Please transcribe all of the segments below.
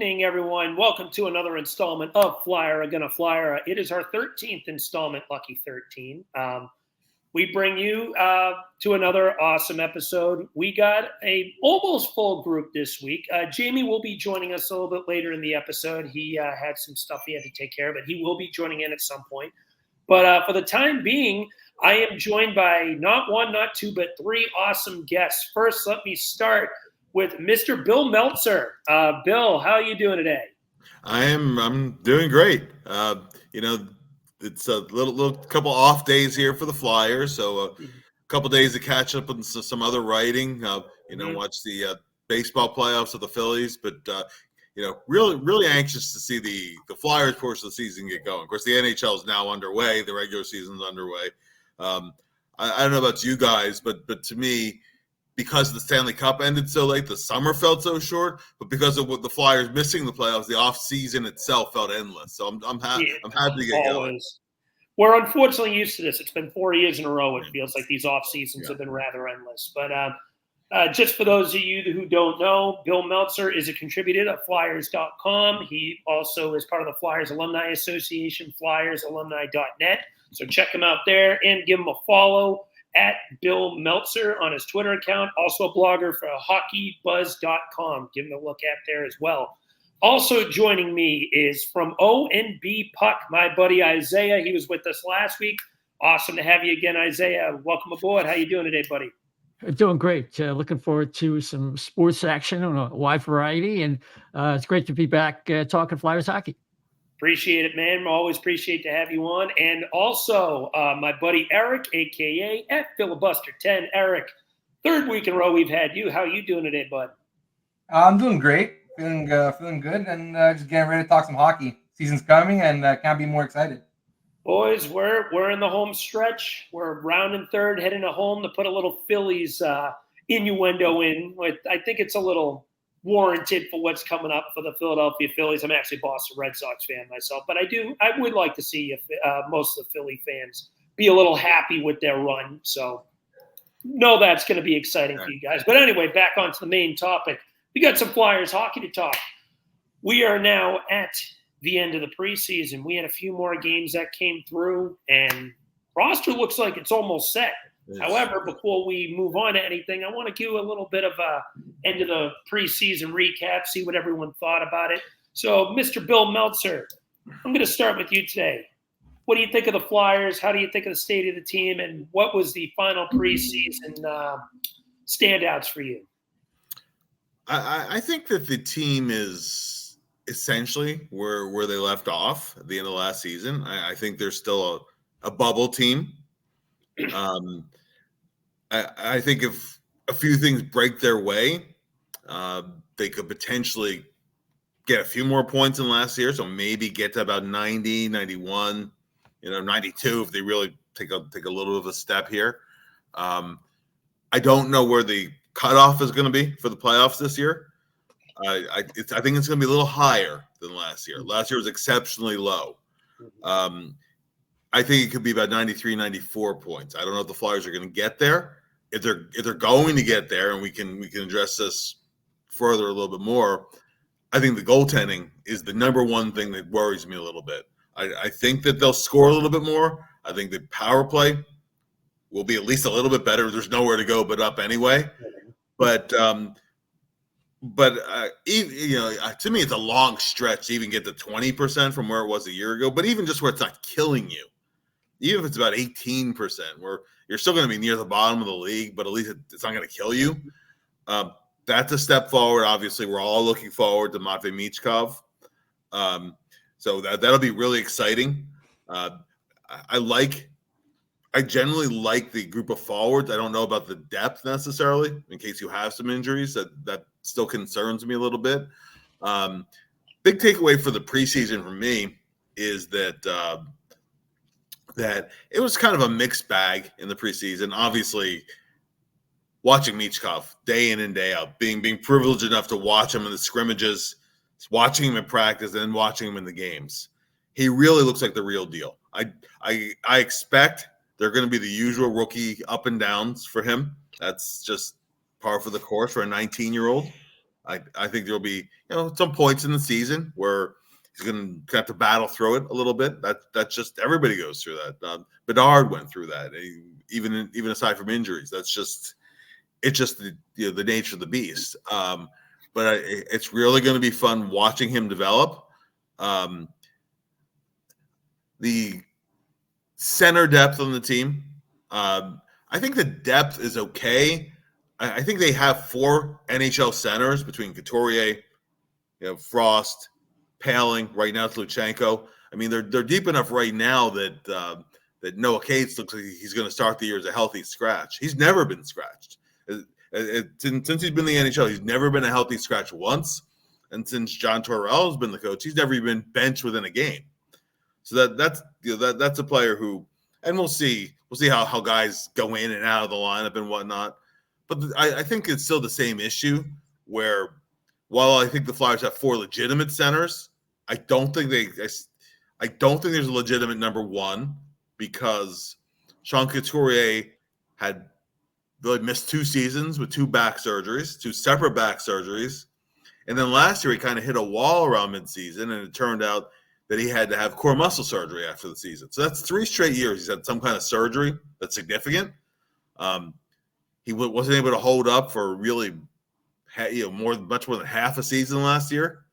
evening, everyone. Welcome to another installment of Flyera Gonna Flyera. It is our 13th installment, Lucky 13. We bring you to another awesome episode. We got a almost full group this week. Jamey will be joining us a little bit later in the episode. He had some stuff he had to take care of, but he will be joining in at some point. But for the time being, I am joined by not one, not two, but three awesome guests. First, let me start with Mr. Bill Meltzer. Bill, how are you doing today? I'm doing great. It's a little couple off days here for the Flyers, so a couple days to catch up on some other writing. Watch the baseball playoffs of the Phillies, but really anxious to see the Flyers portion of the season get going. Of course, the NHL is now underway; the regular season's underway. I don't know about you guys, but to me, because the Stanley Cup ended so late, the summer felt so short. But because of what the Flyers missing the playoffs, the off season itself felt endless. So I'm happy to get going. We're unfortunately used to this. It's been 4 years in a row. It feels like these off seasons have been rather endless. But just for those of you who don't know, Bill Meltzer is a contributor at Flyers.com. He also is part of the Flyers Alumni Association, FlyersAlumni.net. So check him out there and give him a follow at Bill Meltzer on his Twitter account. Also a blogger for HockeyBuzz.com. Give him a look at there as well. Also joining me is from O&B Puck, my buddy Isaiah. He was with us last week. Awesome to have you again, Isaiah. Welcome aboard. How you doing today, buddy? Doing great. Looking forward to some sports action on a wide variety, and it's great to be back talking Flyers hockey. Appreciate it, man. Always appreciate to have you on. And also my buddy Eric, a.k.a. at Filibuster10. Eric, third week in a row we've had you. How are you doing today, bud? I'm doing great. Feeling good, and just getting ready to talk some hockey. Season's coming, and can't be more excited. Boys, we're in the home stretch. We're rounding third, heading to home to put a little Phillies innuendo in. I think it's a little warranted for what's coming up for the Philadelphia Phillies. I'm actually a Boston Red Sox fan myself, but I would like to see most of the Philly fans be a little happy with their run. So no, that's going to be exciting for you guys. But anyway, back onto the main topic. We got some Flyers hockey to talk. We are now at the end of the preseason. We had a few more games that came through, and roster looks like it's almost set. However, before we move on to anything, I want to give a little bit of a end of the preseason recap, see what everyone thought about it. So, Mr. Bill Meltzer, I'm going to start with you today. What do you think of the Flyers? How do you think of the state of the team? And what was the final preseason standouts for you? I think that the team is essentially where they left off at the end of last season. I think they're still a bubble team. I think if a few things break their way, they could potentially get a few more points than last year. So maybe get to about 90, 91, 92 if they really take a little bit of a step here. I don't know where the cutoff is going to be for the playoffs this year. I think it's going to be a little higher than last year. Last year was exceptionally low. I think it could be about 93, 94 points. I don't know if the Flyers are going to get there. If they're going to get there, and we can address this further a little bit more, I think the goaltending is the number one thing that worries me a little bit. I think that they'll score a little bit more. I think the power play will be at least a little bit better. There's nowhere to go but up anyway. But to me, it's a long stretch to even get to 20% from where it was a year ago. But even just where it's not killing you, even if it's about 18%, where you're still going to be near the bottom of the league, but at least it's not going to kill you. That's a step forward. Obviously, we're all looking forward to Matvei Michkov. So that'll be really exciting. I generally like the group of forwards. I don't know about the depth necessarily, in case you have some injuries. That still concerns me a little bit. Big takeaway for the preseason for me is that it was kind of a mixed bag in the preseason. Obviously, watching Michkov day in and day out, being privileged enough to watch him in the scrimmages, watching him in practice, and then watching him in the games, he really looks like the real deal. I expect they're going to be the usual rookie up and downs for him. That's just par for the course for a 19-year-old. I think there'll be some points in the season where he's going to have to battle through it a little bit. That's just everybody goes through that. Bedard went through that, even aside from injuries. It's just the nature of the beast. But it's really going to be fun watching him develop. The center depth on the team, I think the depth is okay. I think they have 4 NHL centers between Couturier, Frost, Paling. Right now it's Luchanko. I mean, they're deep enough right now that Noah Cates looks like he's going to start the year as a healthy scratch. He's never been scratched. Since he's been in the NHL, he's never been a healthy scratch once. And since John Tortorella's been the coach, he's never even been benched within a game. So that's a player who, and we'll see how guys go in and out of the lineup and whatnot. But I think it's still the same issue where, while I think the Flyers have 4 legitimate centers, I don't think there's a legitimate number 1, because Sean Couturier had really missed 2 seasons with 2 separate back surgeries. And then last year he kind of hit a wall around midseason, and it turned out that he had to have core muscle surgery after the season. So that's 3 straight years he's had some kind of surgery that's significant. He wasn't able to hold up for really, much more than half a season last year.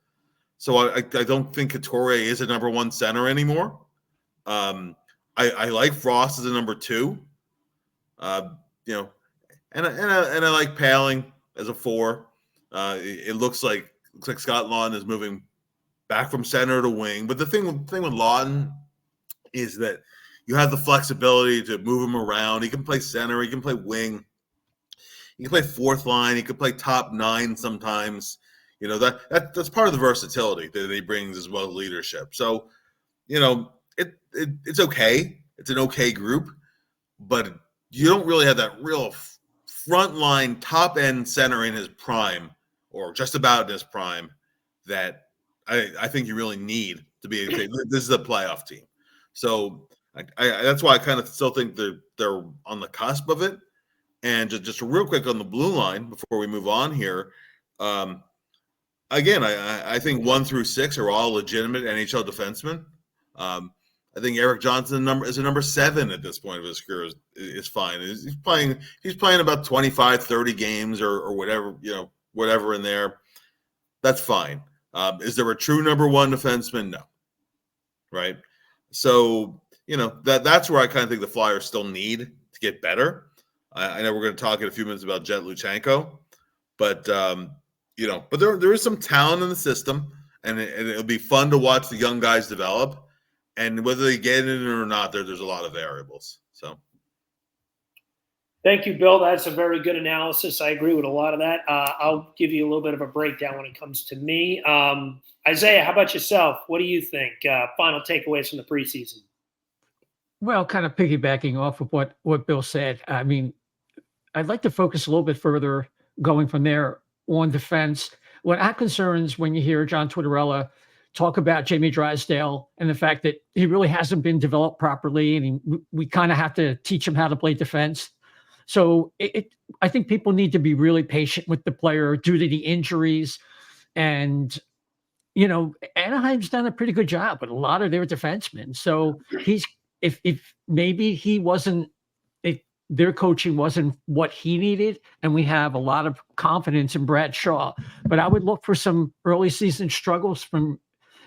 So I don't think Couturier is a number 1 center anymore. I like Frost as a number 2. And I like Paling as a 4. It looks like Scott Lawton is moving back from center to wing. But the thing with Lawton is that you have the flexibility to move him around. He can play center. He can play wing. He can play 4th line. He can play top 9 sometimes. That's part of the versatility that he brings, as well as leadership. So, it's okay. It's an okay group, but you don't really have that real frontline top end center in his prime, or just about in his prime, that I think you really need to be. This is a playoff team, so that's why I kind of still think they're on the cusp of it. And just real quick on the blue line before we move on here. Again, I think 1 through 6 are all legitimate NHL defensemen. I think Eric Johnson is a number 7 at this point of his career is fine. He's playing about 25, 30 games or whatever in there. That's fine. Is there a true number 1 defenseman? No. Right. So, that's where I kind of think the Flyers still need to get better. I know we're going to talk in a few minutes about Jett Luchanko, but there is some talent in the system, and it'll be fun to watch the young guys develop. And whether they get in it or not, there's a lot of variables. So, thank you, Bill. That's a very good analysis. I agree with a lot of that. I'll give you a little bit of a breakdown when it comes to me. Isaiah, how about yourself? What do you think? Final takeaways from the preseason? Well, kind of piggybacking off of what Bill said. I mean, I'd like to focus a little bit further going from there on defense. What I'm concerned is when you hear John Tortorella talk about Jamie Drysdale and the fact that he really hasn't been developed properly, and we kind of have to teach him how to play defense. So I think people need to be really patient with the player due to the injuries. And, Anaheim's done a pretty good job with a lot of their defensemen. So if maybe he wasn't, if their coaching wasn't what he needed, and we have a lot of confidence in Brad Shaw, but I would look for some early season struggles from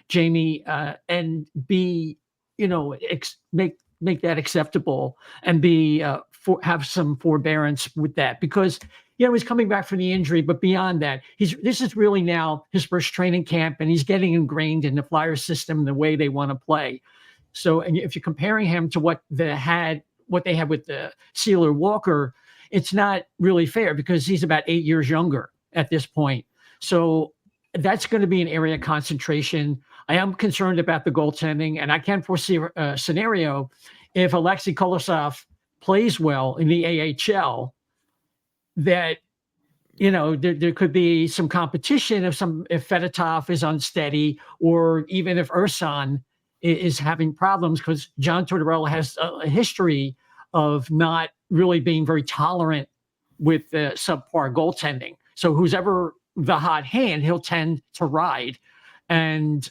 Jamey, and be, make that acceptable, and be have some forbearance with that, because he's coming back from the injury, but beyond that, this is really now his first training camp, and he's getting ingrained in the Flyers system and the way they want to play. So, and if you're comparing him to what they had with the Sealer Walker, it's not really fair, because he's about 8 years younger at this point. So that's going to be an area of concentration. I am concerned about the goaltending, and I can foresee a scenario if Alexei Kolosov plays well in the AHL, that, there could be some competition if Fedotov is unsteady, or even if Ursan is having problems, because John Tortorella has a history of not really being very tolerant with subpar goaltending. So whoever the hot hand, he'll tend to ride. And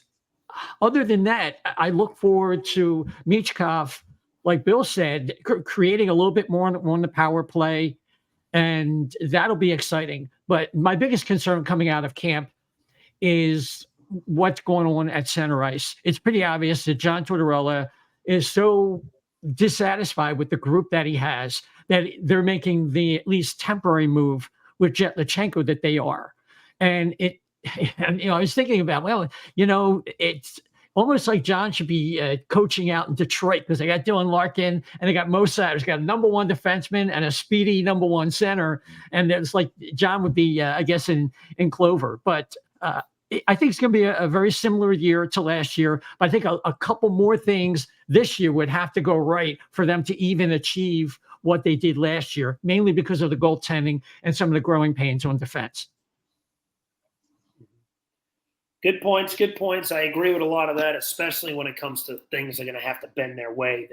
other than that, I look forward to Michkov, like Bill said, creating a little bit more on the power play, and that'll be exciting. But my biggest concern coming out of camp is what's going on at center ice. It's pretty obvious that John Tortorella is so dissatisfied with the group that he has that they're making the at least temporary move with Jett Luchanko that they are. And and I was thinking about, well, it's almost like John should be coaching out in Detroit, because they got Dylan Larkin and they got Mo Satters, got a number one defenseman and a speedy number one center. And it's like John would be, I guess, in Clover. But I think it's going to be a very similar year to last year. But I think a couple more things this year would have to go right for them to even achieve what they did last year, mainly because of the goaltending and some of the growing pains on defense. Good points. Good points. I agree with a lot of that, especially when it comes to things that are going to have to bend their way.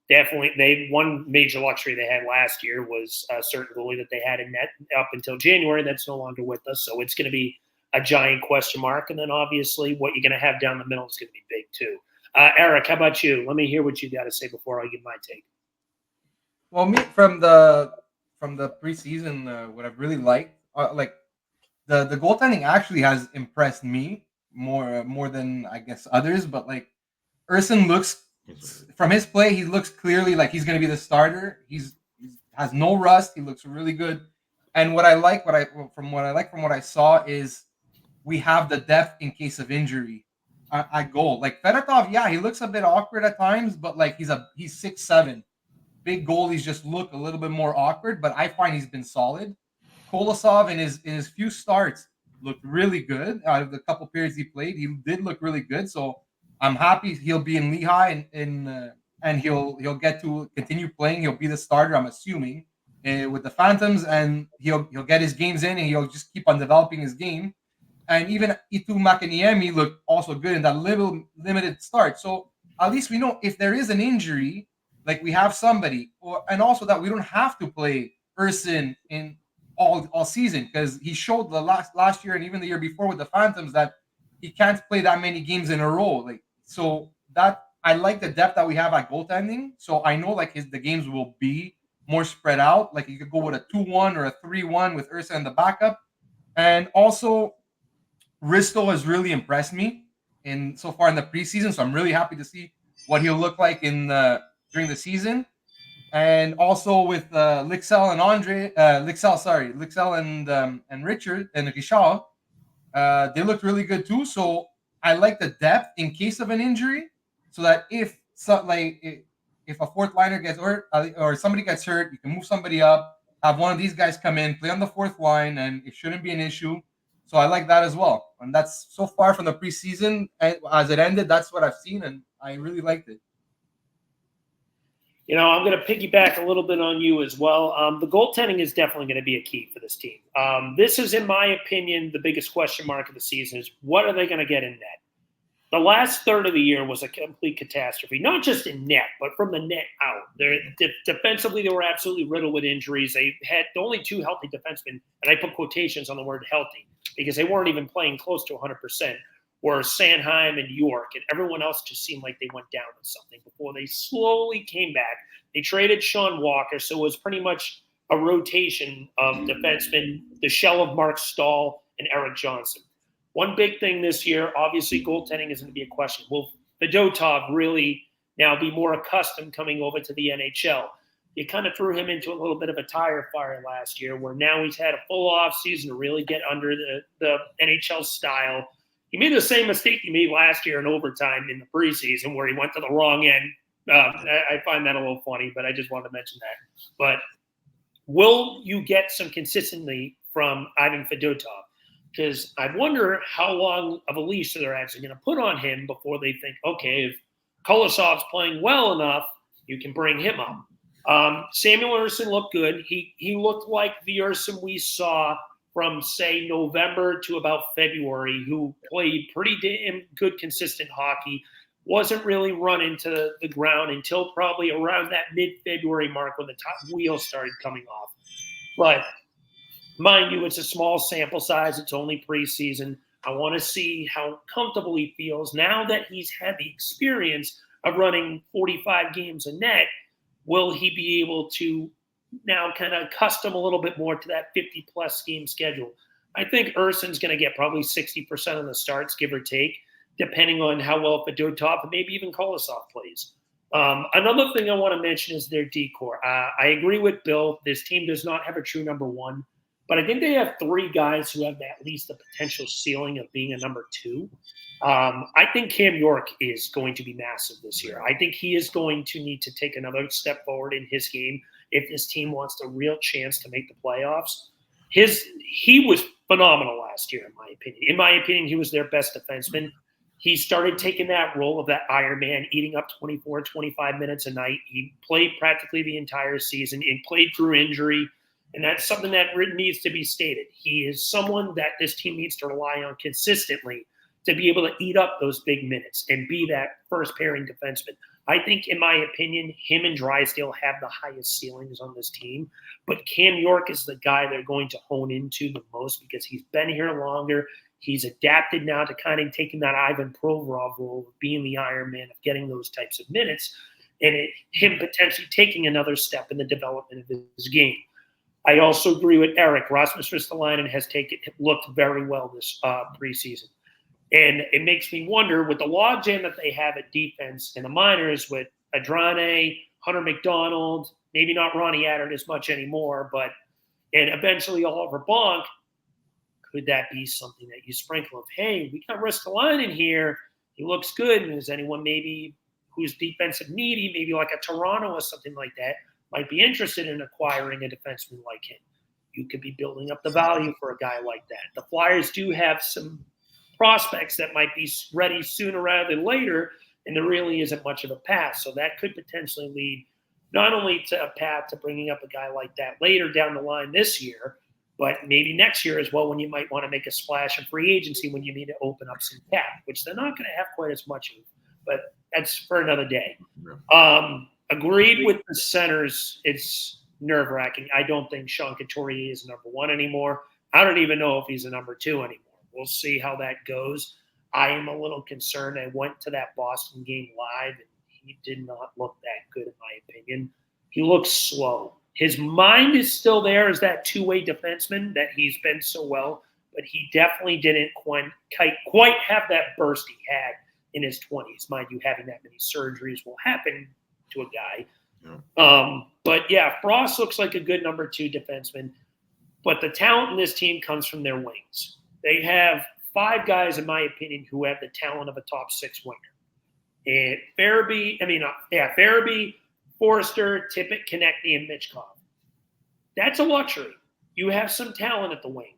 They one major luxury they had last year was a certain goalie that they had in net up until January. That's no longer with us. So it's going to be a giant question mark. And then obviously what you're going to have down the middle is going to be big too. Eric, how about you? Let me hear what you got to say before I give my take. Well, me from the preseason, what I've really liked, the goaltending actually has impressed me more than I guess others. But like Urson looks, from his play, he looks clearly like he's going to be the starter. He has no rust. He looks really good. And what I saw is we have the depth in case of injury at goal. Like Fedotov, yeah, he looks a bit awkward at times, but like he's 6'7". Big goalies just look a little bit more awkward, but I find he's been solid. Kolosov in his few starts looked really good. Out of the couple periods he played, he did look really good. So I'm happy he'll be in Lehigh and he'll get to continue playing. He'll be the starter, I'm assuming, with the Phantoms, and he'll get his games in and he'll just keep on developing his game. And even Itu Makaniemi looked also good in that little limited start. So at least we know if there is an injury, like we have somebody, and also that we don't have to play Urson in all season, because he showed the last year and even the year before with the Phantoms that he can't play that many games in a row. Like, so that I like the depth that we have at goaltending. So I know like the games will be more spread out. Like you could go with a 2-1 or a 3-1 with Ursa in the backup. And also Risto has really impressed me so far in the preseason. So I'm really happy to see what he'll look like during the season. And also with Lixel and Richard and Richard, they looked really good too. So I like the depth in case of an injury, so that if a fourth liner gets hurt or somebody gets hurt, you can move somebody up, have one of these guys come in, play on the fourth line, and it shouldn't be an issue. So I like that as well. And that's so far from the preseason as it ended. That's what I've seen, and I really liked it. I'm going to piggyback a little bit on you as well. The goaltending is definitely going to be a key for this team. This is, in my opinion, the biggest question mark of the season is what are they going to get in net? The last third of the year was a complete catastrophe, not just in net, but from the net out. Defensively, they were absolutely riddled with injuries. They had only two healthy defensemen, and I put quotations on the word healthy because they weren't even playing close to 100%. Were Sanheim and York, and everyone else just seemed like they went down with something before they slowly came back. They traded Sean Walker, so it was pretty much a rotation of defensemen, the shell of Mark Stahl and Eric Johnson. One big thing this year, obviously goaltending is going to be a question. Will Fedotov really now be more accustomed coming over to the NHL? You kind of threw him into a little bit of a tire fire last year, where now he's had a full off season to really get under the NHL style. He made the same mistake he made last year in overtime in the preseason where he went to the wrong end. I find that a little funny, but I just wanted to mention that. But will you get some consistency from Ivan Fedotov? Because I wonder how long of a leash they're actually going to put on him before they think, okay, if Kolosov's playing well enough, you can bring him up. Samuel Urson looked good. He looked like the Urson we saw from, say, November to about February, who played pretty damn good, consistent hockey, wasn't really run into the ground until probably around that mid-February mark when the top wheels started coming off. But mind you, it's a small sample size. It's only preseason. I want to see how comfortable he feels now that he's had the experience of running 45 games a net. Will he be able to now kind of custom a little bit more to that 50-plus game schedule? I think Urson's going to get probably 60% of the starts, give or take, depending on how well Fedotov and maybe even Kolosov plays. Another thing I want to mention is their decor. I agree with Bill. This team does not have a true number one, but I think they have three guys who have at least the potential ceiling of being a number two. I think Cam York is going to be massive this year. I think he is going to need to take another step forward in his game if this team wants a real chance to make the playoffs. He was phenomenal last year, in my opinion. In my opinion, he was their best defenseman. He started taking that role of that Iron Man, eating up 24, 25 minutes a night. He played practically the entire season. He played through injury, and that's something that needs to be stated. He is someone that this team needs to rely on consistently to be able to eat up those big minutes and be that first pairing defenseman. I think, in my opinion, him and Drysdale have the highest ceilings on this team, but Cam York is the guy they're going to hone into the most because he's been here longer. He's adapted now to kind of taking that Ivan Provorov role of being the Iron Man, of getting those types of minutes, and him potentially taking another step in the development of his game. I also agree with Eric. Rasmus Ristolainen has looked very well this preseason. And it makes me wonder, with the logjam that they have at defense in the minors with Adrane, Hunter McDonald, maybe not Ronnie Attard as much anymore, and eventually Oliver Bonk, could that be something that you sprinkle of, hey, we got Ristolainen here, he looks good, and is anyone maybe who's defensive needy, maybe like a Toronto or something like that, might be interested in acquiring a defenseman like him? You could be building up the value for a guy like that. The Flyers do have some prospects that might be ready sooner rather than later, and there really isn't much of a path. So that could potentially lead not only to a path to bringing up a guy like that later down the line this year, but maybe next year as well, when you might want to make a splash in free agency, when you need to open up some cap, which they're not going to have quite as much of, but that's for another day. Agreed with the centers. It's nerve-wracking. I don't think Sean Couturier is number one anymore. I don't even know if he's a number two anymore. We'll see how that goes. I am a little concerned. I went to that Boston game live, and he did not look that good, in my opinion. He looks slow. His mind is still there as that two-way defenseman that he's been so well, but he definitely didn't quite have that burst he had in his 20s. Mind you, having that many surgeries will happen to a guy. Yeah. But, yeah, Frost looks like a good number two defenseman, but the talent in this team comes from their wings. They have five guys, in my opinion, who have the talent of a top six winger. And Farabee, Forrester, Tippett, Konechny, and Michkov. That's a luxury. You have some talent at the wing.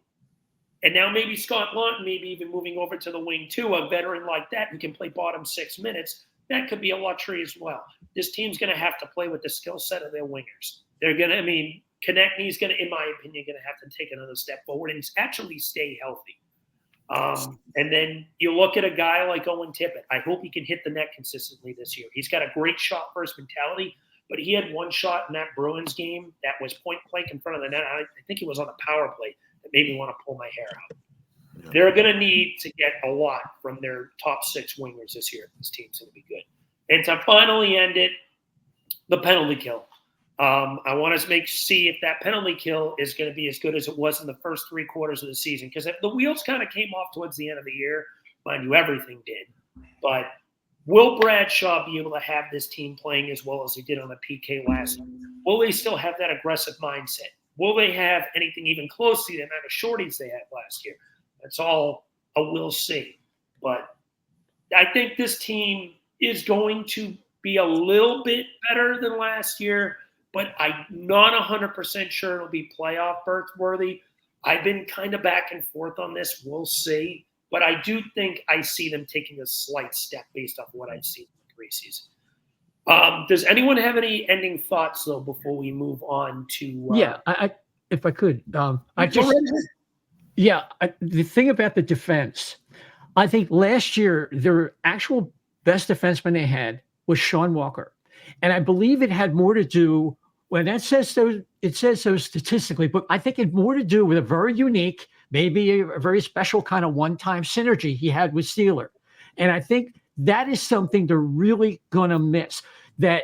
And now maybe Scott Lawton, maybe even moving over to the wing too, a veteran like that who can play bottom 6 minutes, that could be a luxury as well. This team's going to have to play with the skill set of their wingers. They're going to, Konechny's going to, in my opinion, going to have to take another step forward and actually stay healthy. And then you look at a guy like Owen Tippett. I hope he can hit the net consistently this year. He's got a great shot first mentality, but he had one shot in that Bruins game that was point blank in front of the net. I think he was on the power play that made me want to pull my hair out. Yeah. They're going to need to get a lot from their top six wingers this year if this team's going to be good. And to finally end it, the penalty kill. I want to see if that penalty kill is going to be as good as it was in the first 3 quarters of the season. Because the wheels kind of came off towards the end of the year. Mind you, everything did. But will Bradshaw be able to have this team playing as well as he did on the PK last year? Will they still have that aggressive mindset? Will they have anything even close to the amount of shorties they had last year? That's all a we'll see. But I think this team is going to be a little bit better than last year, but I'm not 100% sure it'll be playoff berth worthy. I've been kind of back and forth on this. We'll see. But I do think I see them taking a slight step based off what I've seen in the preseason. Does anyone have any ending thoughts, though, before we move on to I if I could. The thing about the defense, I think last year their actual best defenseman they had was Sean Walker. And I believe it had more to do Well, that says so. It says so statistically, but I think it's more to do with a very unique, maybe a very special kind of one-time synergy he had with Steeler, and I think that is something they're really going to miss. I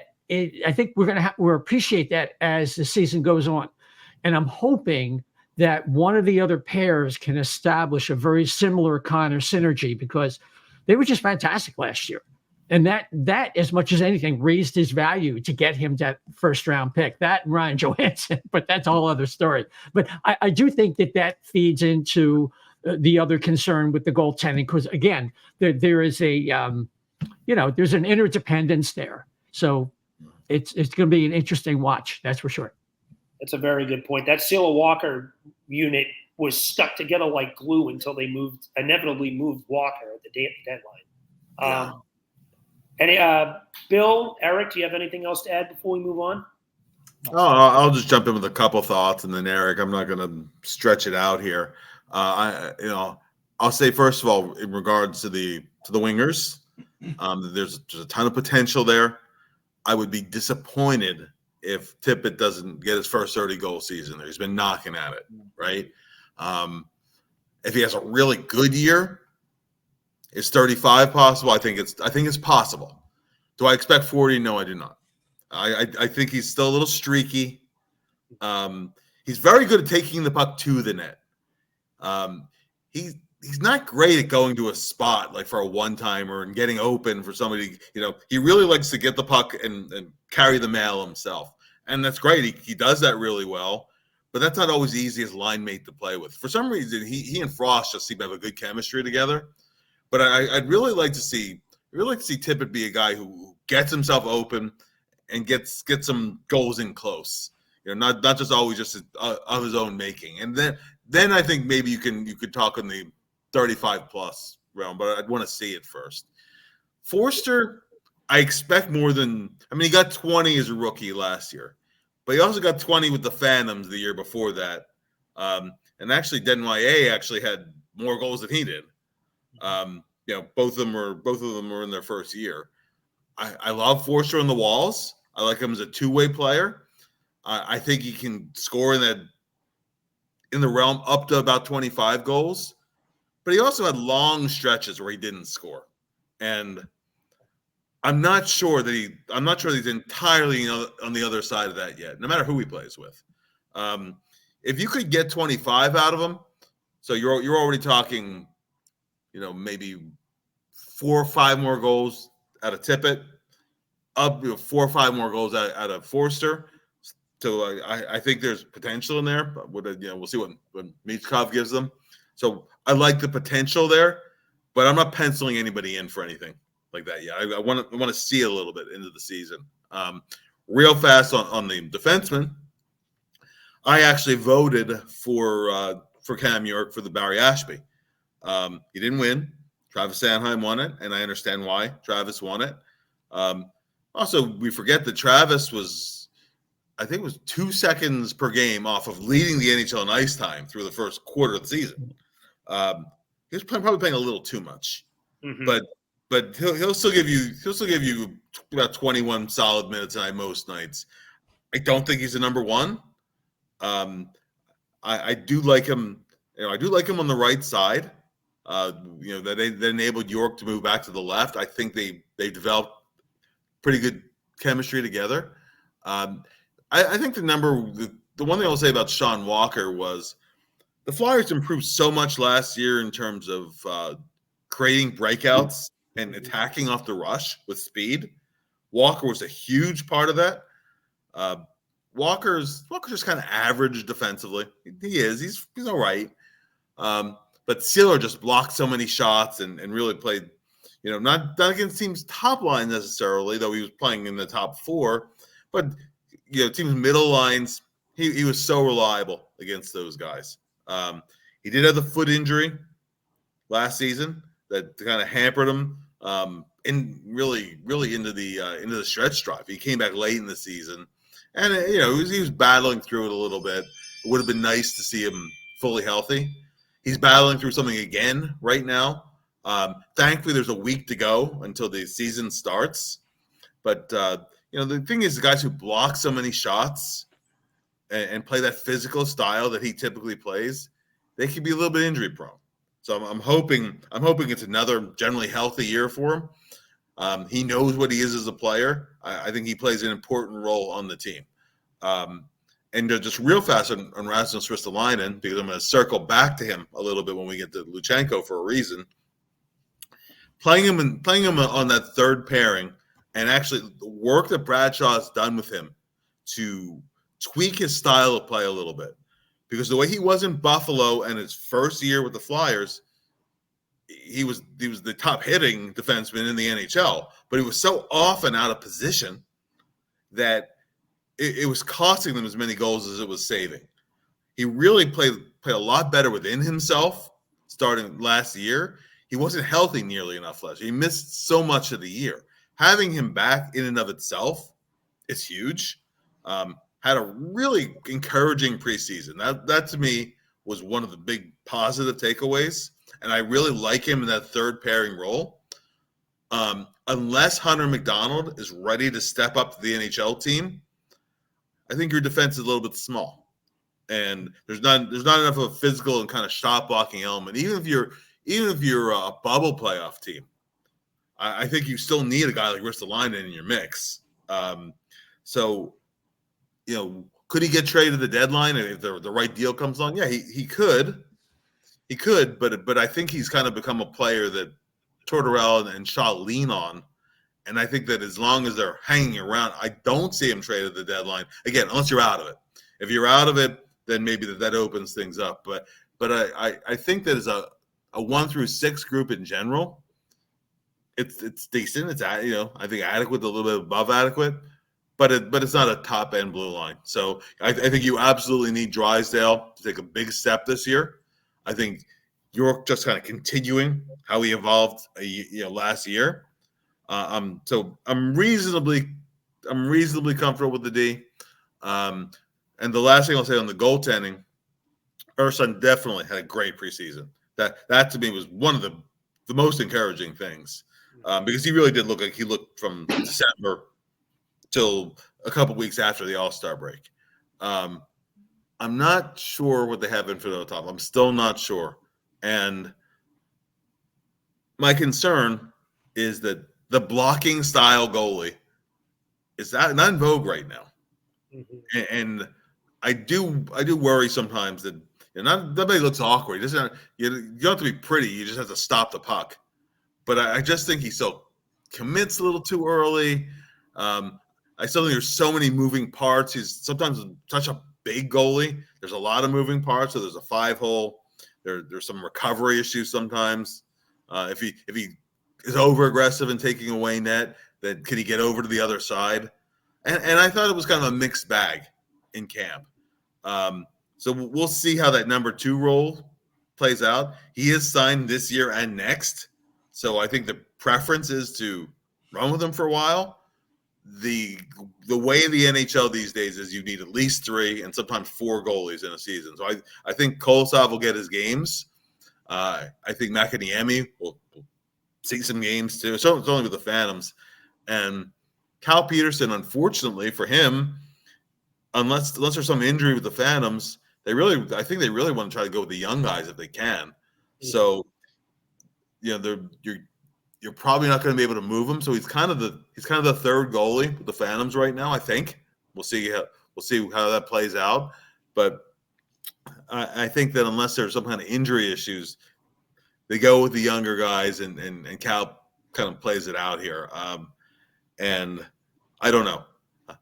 think we're going to we'll appreciate that as the season goes on, and I'm hoping that one of the other pairs can establish a very similar kind of synergy because they were just fantastic last year. And that as much as anything raised his value to get him that first round pick. That and Ryan Johansson, but that's a whole other story. But I do think that feeds into the other concern with the goaltending because again, there is a there's an interdependence there. So it's going to be an interesting watch. That's for sure. That's a very good point. That Sealer Walker unit was stuck together like glue until they inevitably moved Walker at the deadline. Bill, Eric, do you have anything else to add before we move on? Oh, I'll just jump in with a couple thoughts, and then Eric, I'm not going to stretch it out here. I'll say first of all, in regards to the wingers, there's a ton of potential there. I would be disappointed if Tippett doesn't get his first 30-goal season there. He's been knocking at it, right? If he has a really good year, is 35 possible? I think it's possible. Do I expect 40? No, I do not. I think he's still a little streaky. He's very good at taking the puck to the net. He's not great at going to a spot like for a one-timer and getting open for somebody. He really likes to get the puck and carry the mail himself, and that's great. He does that really well, but that's not always easy as line mate to play with. For some reason, he and Frost just seem to have a good chemistry together. But I'd really like to see Tippett be a guy who gets himself open and gets some goals in close. Not just always just of his own making. And then I think maybe you could talk in the 35 plus realm, but I'd want to see it first. Forster, I expect more than he got 20 as a rookie last year, but he also got 20 with the Phantoms the year before that. And actually, Denwye actually had more goals than he did. Both of them were in their first year. I love Forster on the walls. I like him as a two-way player. I think he can score in the realm up to about 25 goals. But he also had long stretches where he didn't score, and I'm not sure that he's entirely on the other side of that yet. No matter who he plays with, if you could get 25 out of him, so you're already talking. Maybe 4 or 5 more goals out of Tippett, up 4 or 5 more goals out of Forster. So I think there's potential in there. But we'll see what Michkov gives them. So I like the potential there, but I'm not penciling anybody in for anything like that yet. I want to see it a little bit into the season. Real fast on the defenseman, I actually voted for Cam York for the Barry Ashby. He didn't win. Travis Sanheim won it, and I understand why Travis won it. Also, we forget that Travis was 2 seconds per game off of leading the NHL in ice time through the first quarter of the season. He was probably playing a little too much, but he'll still give you about 21 solid minutes a night most nights. I don't think he's a number one. I do like him. I do like him on the right side. That enabled York to move back to the left. I think they developed pretty good chemistry together. I think the one thing I'll say about Sean Walker was the Flyers improved so much last year in terms of creating breakouts and attacking off the rush with speed. Walker was a huge part of that. Walker's just kind of average defensively. He is. He's all right. But Sealer just blocked so many shots and really played, not against teams' top line necessarily, though he was playing in the top 4. But, teams' middle lines, he was so reliable against those guys. He did have the foot injury last season that kind of hampered him in really into the stretch drive. He came back late in the season, and he was battling through it a little bit. It would have been nice to see him fully healthy. He's battling through something again right now. Thankfully, there's a week to go until the season starts. But the thing is, the guys who block so many shots and play that physical style that he typically plays, they can be a little bit injury prone. So I'm hoping it's another generally healthy year for him. He knows what he is as a player. I think he plays an important role on the team. And just real fast on Rasmus Ristolainen, because I'm going to circle back to him a little bit when we get to Luchanko for a reason. Playing him on that third pairing, and actually the work that Bradshaw has done with him to tweak his style of play a little bit. Because the way he was in Buffalo and his first year with the Flyers, he was the top hitting defenseman in the NHL, but he was so off and out of position that it was costing them as many goals as it was saving. He really played a lot better within himself starting last year. He wasn't healthy nearly enough last year. He missed so much of the year. Having him back in and of itself is huge. Had a really encouraging preseason. That to me was one of the big positive takeaways, and I really like him in that third pairing role. Unless Hunter McDonald is ready to step up to the NHL team, I think your defense is a little bit small, and there's not enough of a physical and kind of shot blocking element. Even if you're a bubble playoff team, I think you still need a guy like Ristolainen in your mix. So, could he get traded at the deadline if the right deal comes along? Yeah, he could. He could, but I think he's kind of become a player that Tortorella and Shaw lean on. And I think that as long as they're hanging around, I don't see him traded at the deadline. Again, unless you're out of it. If you're out of it, then maybe that opens things up. But I think that as a 1 through 6 group in general, it's decent. It's I think adequate, a little bit above adequate, but it's not a top end blue line. So I think you absolutely need Drysdale to take a big step this year. I think York just kind of continuing how he evolved last year. So I'm reasonably comfortable with the D. And the last thing I'll say on the goaltending, Ersan definitely had a great preseason. That to me was one of the most encouraging things, because he really did look like he looked from December till a couple weeks after the All-Star break. I'm not sure what they have in for the top. I'm still not sure. And my concern is that the blocking style goalie is not in vogue right now. Mm-hmm. And I do worry sometimes that nobody looks awkward. You don't have to be pretty. You just have to stop the puck. But I just think he still commits a little too early. I still think there's so many moving parts. He's sometimes such a big goalie. There's a lot of moving parts. So there's a 5-hole. There's some recovery issues sometimes. If he is over aggressive and taking away net, then can he get over to the other side? And I thought it was kind of a mixed bag in camp. So we'll see how that number 2 role plays out. He is signed this year and next. So I think the preference is to run with him for a while. The way of the NHL these days is you need at least 3 and sometimes 4 goalies in a season. So I think Kolosov will get his games. I think Makiniemi will see some games too. So it's only with the Phantoms. And Cal Peterson, unfortunately for him, unless there's some injury with the Phantoms, I think they really want to try to go with the young guys if they can. Yeah. So, you're probably not going to be able to move him. So he's kind of the third goalie with the Phantoms right now. I think we'll see how that plays out. But I think that unless there's some kind of injury issues, they go with the younger guys, and Cal kind of plays it out here. And I don't know.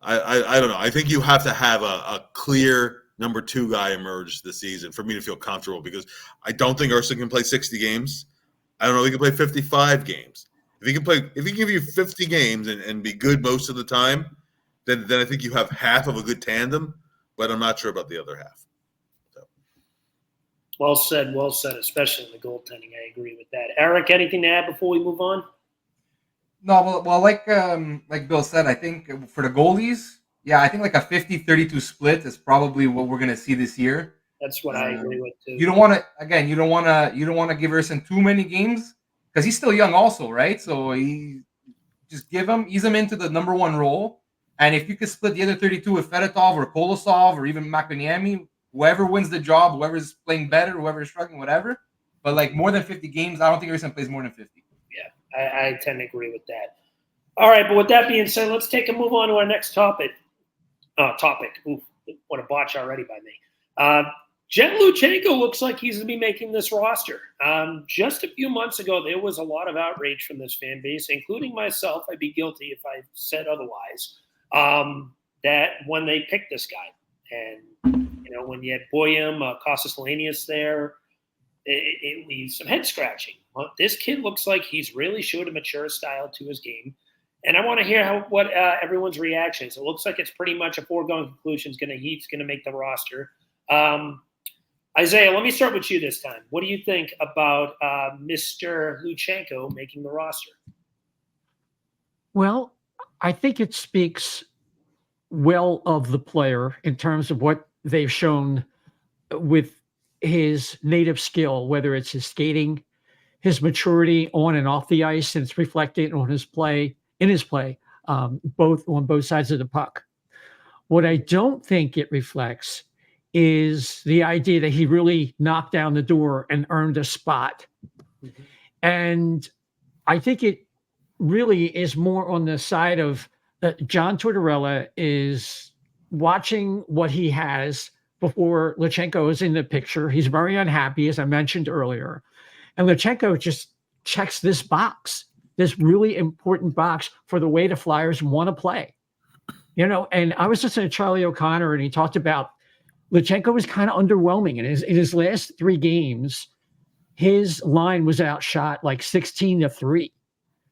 I don't know. I think you have to have a clear number 2 guy emerge this season for me to feel comfortable, because I don't think Ersan can play 60 games. I don't know if he can play 55 games. If he can give you 50 games and be good most of the time, then I think you have half of a good tandem, but I'm not sure about the other half. So. Well said, especially in the goaltending. I agree with that. Eric, anything to add before we move on? No, well, like Bill said, I think for the goalies, I think like a 50-32 split is probably what we're going to see this year. That's what I agree with too. You don't want to give Ersan too many games, because he's still young also, right? So he just ease him into the number 1 role. And if you could split the other 32 with Fedotov or Kolosov or even Makoniemi, whoever wins the job, whoever's playing better, whoever's struggling, whatever. But like more than 50 games, I don't think Eriksson plays more than 50. Yeah, I tend to agree with that. All right, but with that being said, let's take a move on to our next topic. Ooh, what a botch already by me. Jett Luchanko looks like he's going to be making this roster. Just a few months ago, there was a lot of outrage from this fan base, including myself. I'd be guilty if I said otherwise. That when they picked this guy, and when you had Boyum, Kostas Lanius there, it leaves some head scratching. Well, this kid looks like he's really showed a mature style to his game. And I want to hear what everyone's reaction is. It looks like it's pretty much a foregone conclusion. He's going to make the roster. Isaiah, let me start with you this time. What do you think about Mr. Luchanko making the roster? Well, I think it speaks well of the player in terms of what they've shown with his native skill, whether it's his skating, his maturity on and off the ice, and it's reflected on his play. Both on both sides of the puck. What I don't think it reflects is the idea that he really knocked down the door and earned a spot. Mm-hmm. And I think it really is more on the side of John Tortorella is watching what he has before Luchanko is in the picture. He's very unhappy, as I mentioned earlier. And Luchanko just checks this box. This really important box for the way the Flyers want to play. And I was listening to Charlie O'Connor, and he talked about Luchanko was kind of underwhelming. In his last 3 games, his line was outshot like 16-3.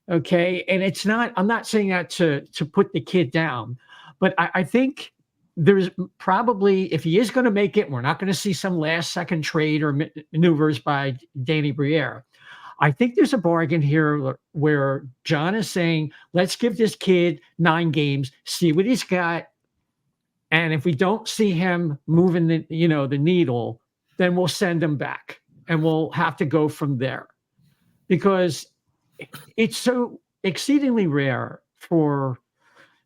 Okay. And it's not, I'm not saying that to put the kid down, but I think there's probably, if he is going to make it, we're not going to see some last second trade or maneuvers by Danny Briere. I think there's a bargain here where John is saying, let's give this kid 9 games, see what he's got. And if we don't see him moving the needle, then we'll send him back and we'll have to go from there. Because it's so exceedingly rare for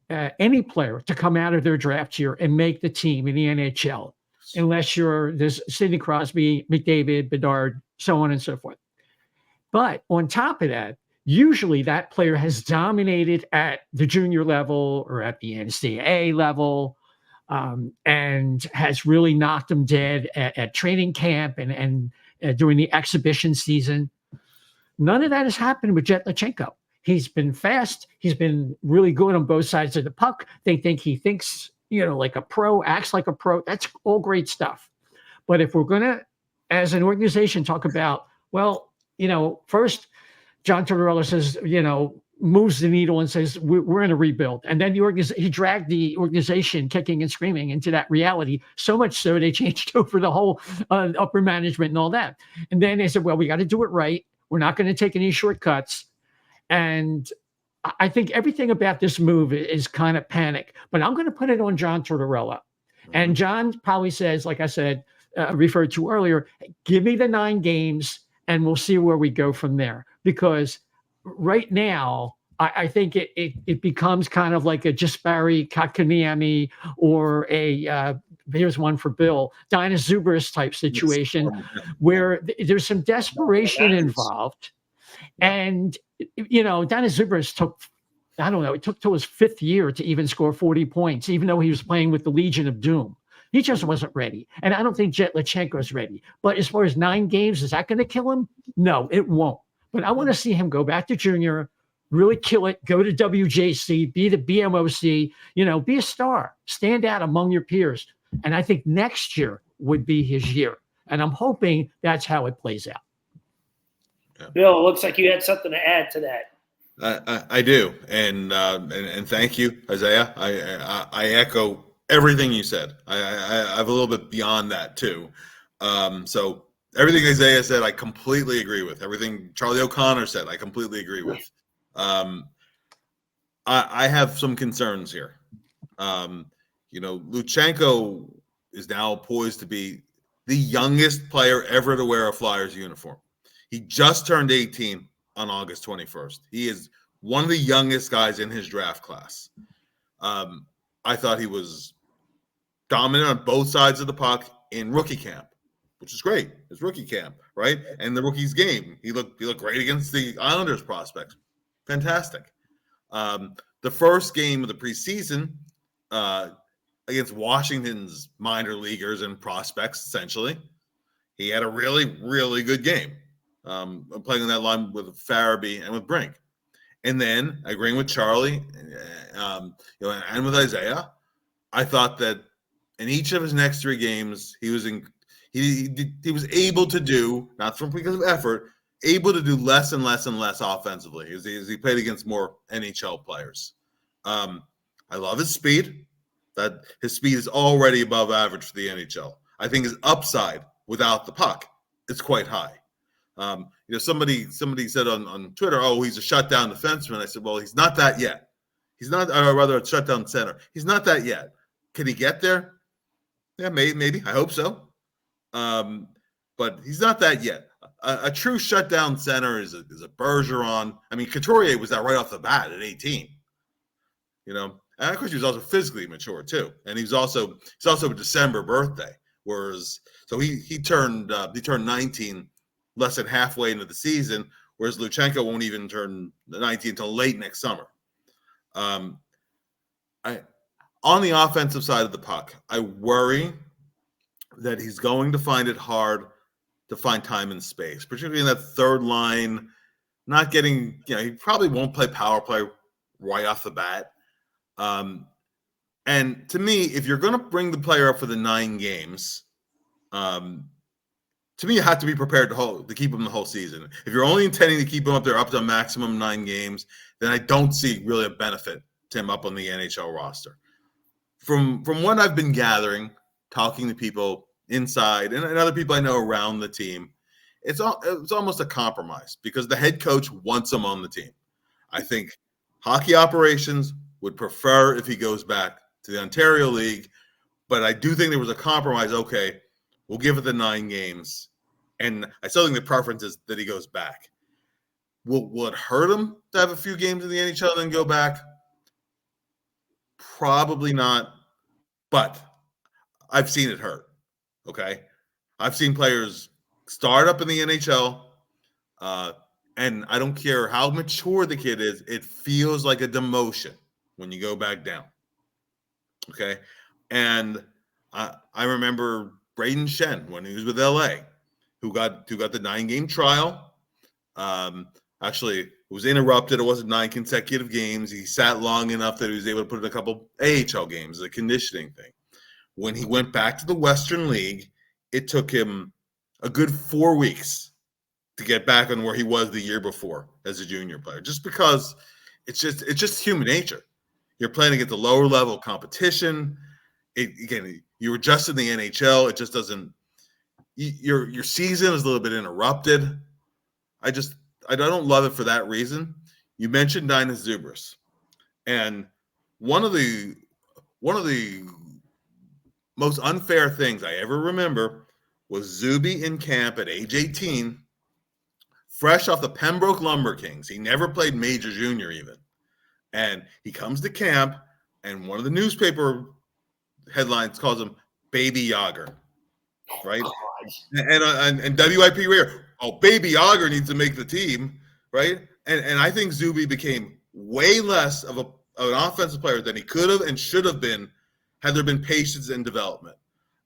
any player to come out of their draft year and make the team in the NHL, unless there's Sidney Crosby, McDavid, Bedard, so on and so forth. But on top of that, usually that player has dominated at the junior level or at the NCAA level, and has really knocked them dead at training camp and during the exhibition season. None of that has happened with Jett Luchanko. He's been fast. He's been really good on both sides of the puck. They think he thinks, like a pro, acts like a pro. That's all great stuff. But if we're going to, as an organization, talk about, first, John Tortorella says, moves the needle and says, we're in a rebuild. And then he dragged the organization kicking and screaming into that reality, so much so they changed over the whole upper management and all that. And then they said, well, we got to do it right. We're not going to take any shortcuts. And I think everything about this move is kind of panic. But I'm going to put it on John Tortorella. Mm-hmm. And John probably says, like I said, referred to earlier, give me the 9 games and we'll see where we go from there. Because right now, I think it becomes kind of like a Jesperi Kotkaniemi or here's one for Bill, Dina Zubris type situation where there's some desperation involved. And, Dina Zubris it took till his 5th year to even score 40 points, even though he was playing with the Legion of Doom. He just wasn't ready. And I don't think Jett Luchanko is ready. But as far as 9 games, is that going to kill him? No, it won't. But I want to see him go back to junior, really kill it, go to WJC, be the BMOC, be a star, stand out among your peers. And I think next year would be his year. And I'm hoping that's how it plays out. Bill, it looks like you had something to add to that. I do. And thank you, Isaiah. I echo everything you said. I have a little bit beyond that too. So everything Isaiah said, I completely agree with. Everything Charlie O'Connor said, I completely agree with. I have some concerns here. Luchanko is now poised to be the youngest player ever to wear a Flyers uniform. He just turned 18 on August 21st. He is one of the youngest guys in his draft class. I thought he was dominant on both sides of the puck in rookie camp, which is great. It's rookie camp, right? And the rookie's game, he looked great against the Islanders prospects. Fantastic. The first game of the preseason against Washington's minor leaguers and prospects, essentially, he had a really, really good game. Playing on that line with Farabee and with Brink. And then, agreeing with Charlie, and with Isaiah, I thought that in each of his next 3 games, he was able to do, not because of effort, able to do less and less and less offensively as he played against more NHL players. I love his speed. That his speed is already above average for the NHL. I think his upside without the puck is quite high. Somebody said on Twitter, "Oh, he's a shutdown defenseman." I said, "Well, he's not that yet. He's not, or rather, a shutdown center. He's not that yet. Can he get there? Yeah, maybe. I hope so. But he's not that yet. A true shutdown center is a Bergeron. I mean, Couturier was that right off the bat at 18. And of course he was also physically mature too, and he's also a December birthday. Whereas, so he turned 19 less than halfway into the season, whereas Luchanko won't even turn 19 until late next summer. On the offensive side of the puck, I worry that he's going to find it hard to find time and space, particularly in that third line, not getting, he probably won't play power play right off the bat. And to me, if you're going to bring the player up for the 9 games, to me, you have to be prepared to keep him the whole season. If you're only intending to keep him up there up to a maximum 9 games, then I don't see really a benefit to him up on the NHL roster. From what I've been gathering, talking to people inside and other people I know around the team, it's almost a compromise because the head coach wants him on the team. I think hockey operations would prefer if he goes back to the Ontario League, but I do think there was a compromise. Okay, we'll give it the 9 games, and I still think the preference is that he goes back. Will it hurt him to have a few games in the NHL and then go back? Probably not, but I've seen it hurt. Okay, I've seen players start up in the NHL, and I don't care how mature the kid is, it feels like a demotion when you go back down. Okay, and I remember Braden Shen when he was with LA, who got the 9-game trial. Actually, it was interrupted. It wasn't 9 consecutive games. He sat long enough that he was able to put in a couple AHL games, a conditioning thing. When he went back to the Western League, it took him a good 4 weeks to get back on where he was the year before as a junior player, just because it's just human nature. You're playing against a lower level competition. Again, you adjust in the NHL. It just doesn't. Your season is a little bit interrupted. I don't love it for that reason. You mentioned Dinas Zubris, and one of the most unfair things I ever remember was Zuby in camp at age 18, fresh off the Pembroke Lumber Kings. He never played major junior even. And he comes to camp, and one of the newspaper headlines calls him Baby Yager, right? And WIP Rare, Baby Yager needs to make the team, right? And I think Zuby became way less of an offensive player than he could have and should have been had there been patience and development.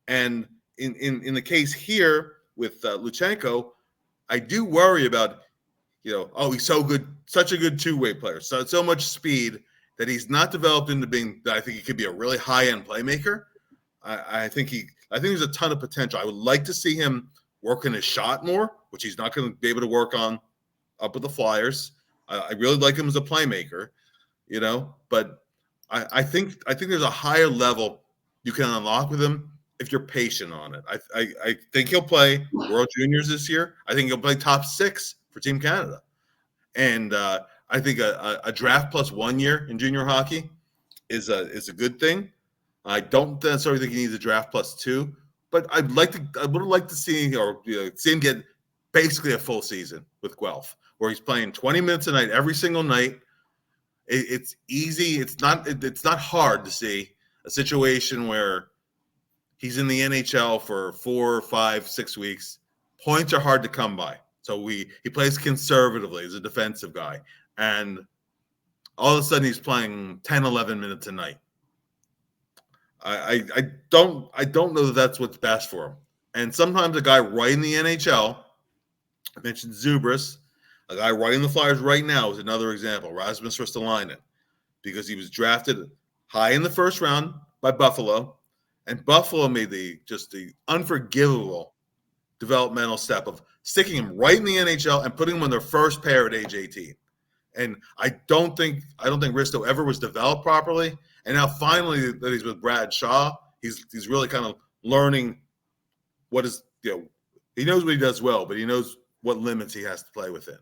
And in the case here with Luchanko, I do worry about, he's so good, such a good two-way player, so much speed that he's not developed into being. I think he could be a really high-end playmaker. I think there's a ton of potential. I would like to see him work on his shot more, which he's not going to be able to work on up with the Flyers. I really like him as a playmaker, but I think there's a higher level you can unlock with him if you're patient on it. I think he'll play World Juniors this year. I think he'll play top 6 for Team Canada. And I think a draft plus 1 year in junior hockey is a good thing. I don't necessarily think he needs a draft plus 2, but I would like to see him get basically a full season with Guelph, where he's playing 20 minutes a night every single night. It's easy. It's not hard to see. a situation where he's in the NHL for 4, 5, 6 weeks. Points are hard to come by. So he plays conservatively as a defensive guy. And all of a sudden he's playing 10, 11 minutes a night. I don't know that that's what's best for him. And sometimes a guy right in the NHL, I mentioned Zubris, a guy right in the Flyers right now is another example, Rasmus Ristolainen, because he was drafted high in the first round by Buffalo, and Buffalo made the unforgivable developmental step of sticking him right in the NHL and putting him on their first pair at age 18. And I don't think Risto ever was developed properly. And now finally that he's with Brad Shaw, he's really kind of learning what is, he knows what he does well, but he knows what limits he has to play within.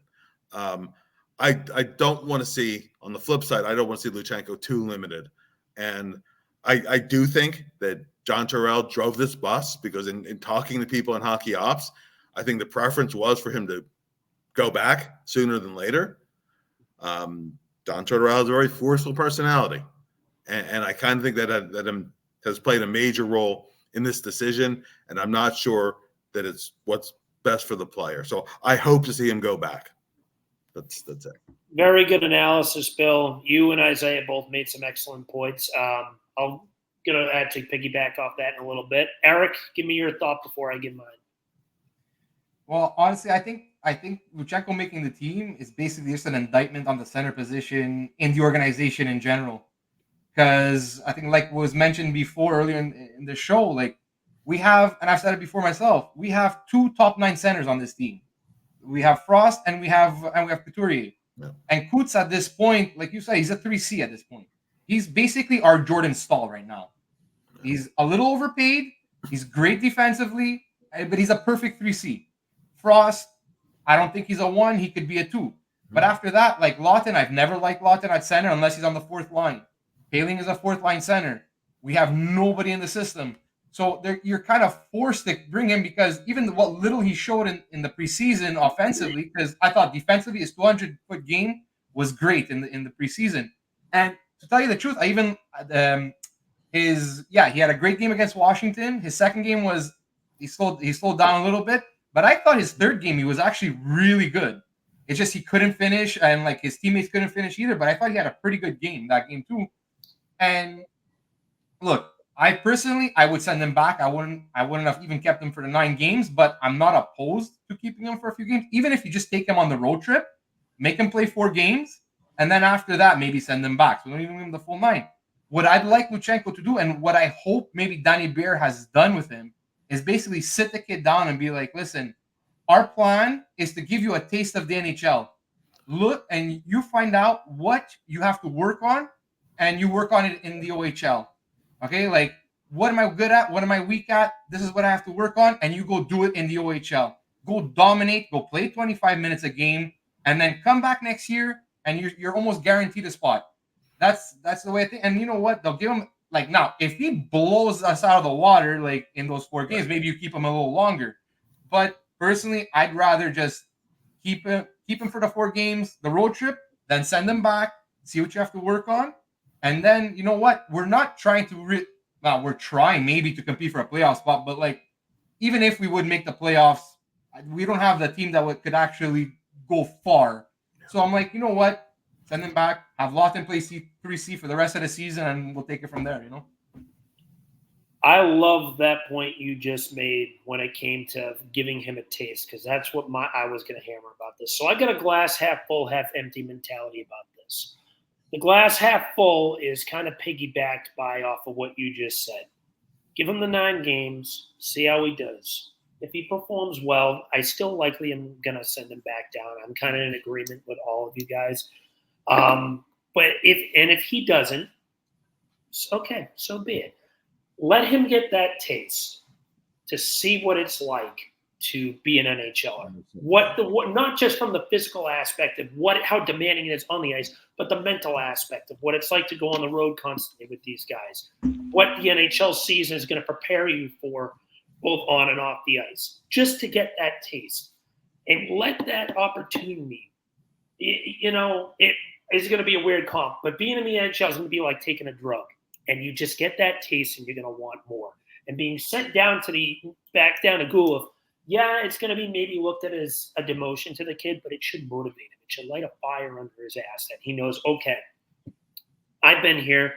I don't want to see, on the flip side, I don't want to see Luchanko too limited. And I do think that John Torrell drove this bus because in talking to people in hockey ops, I think the preference was for him to go back sooner than later. John Tortorella has a very forceful personality, and I kind of think that has played a major role in this decision, and I'm not sure that it's what's best for the player. So I hope to see him go back. That's it. Very good analysis, Bill. You and Isaiah both made some excellent points. I'll gonna actually piggyback off that in a little bit. Eric, give me your thought before I give mine. Well, honestly, I think Luchanko making the team is basically just an indictment on the center position in the organization in general. Because I think, like was mentioned before earlier in the show, like we have, and I've said it before myself, we have 2 top 9 centers on this team. We have Frost and we have Couturier. Yeah. And Coots at this point, like you said, he's a 3C at this point. He's basically our Jordan Staal right now. He's a little overpaid. He's great defensively, but he's a perfect 3C. Frost, I don't think he's a 1. He could be a 2. But after that, like Lawton, I've never liked Lawton at center unless he's on the 4th line. Paling is a 4th line center. We have nobody in the system. So you're kind of forced to bring him because even what little he showed in the preseason offensively, because I thought defensively his 200-foot game was great in the preseason. And to tell you the truth, I even he had a great game against Washington. His second game was he slowed down a little bit, but I thought his third game he was actually really good. It's just he couldn't finish, and like his teammates couldn't finish either. But I thought he had a pretty good game that game too. And look, I personally would send him back. I wouldn't have even kept him for the 9 games, but I'm not opposed to keeping him for a few games. Even if you just take him on the road trip, make him play 4 games, and then after that maybe send him back. So don't even give him the full 9. What I'd like Luchanko to do, and what I hope maybe Danny Bear has done with him, is basically sit the kid down and be like, listen, our plan is to give you a taste of the NHL. Look, and you find out what you have to work on, and you work on it in the OHL. Okay, like what am I good at? What am I weak at? This is what I have to work on, and you go do it in the OHL. Go dominate, go play 25 minutes a game, and then come back next year, and you're almost guaranteed a spot. That's the way I think. And you know what? They'll give him like now. If he blows us out of the water, like in those 4 games, maybe you keep him a little longer. But personally, I'd rather just keep him for the 4 games, the road trip, then send him back, see what you have to work on. And then, you know what? We're not trying to we're trying maybe to compete for a playoff spot, but like even if we would make the playoffs, we don't have the team that could actually go far. So I'm like, you know what? Send him back, have Lawton play 3C for the rest of the season, and we'll take it from there, I love that point you just made when it came to giving him a taste, because that's what I was going to hammer about this. So I got a glass half full, half empty mentality about this. The glass half full is kind of piggybacked off of what you just said. Give him the 9 games, see how he does. If he performs well, I still likely am going to send him back down. I'm kind of in agreement with all of you guys. But if he doesn't, okay, so be it. Let him get that taste to see what it's like to be an NHLer. What not just from the physical aspect of how demanding it is on the ice, but the mental aspect of what it's like to go on the road constantly with these guys. What the NHL season is going to prepare you for, both on and off the ice, just to get that taste and let that opportunity. It is going to be a weird comp, but being in the NHL is going to be like taking a drug. and you just get that taste and you're going to want more. And being sent down back down to Guelph, yeah, it's going to be maybe looked at as a demotion to the kid, but it should motivate him. It should light a fire under his ass that he knows, okay, I've been here.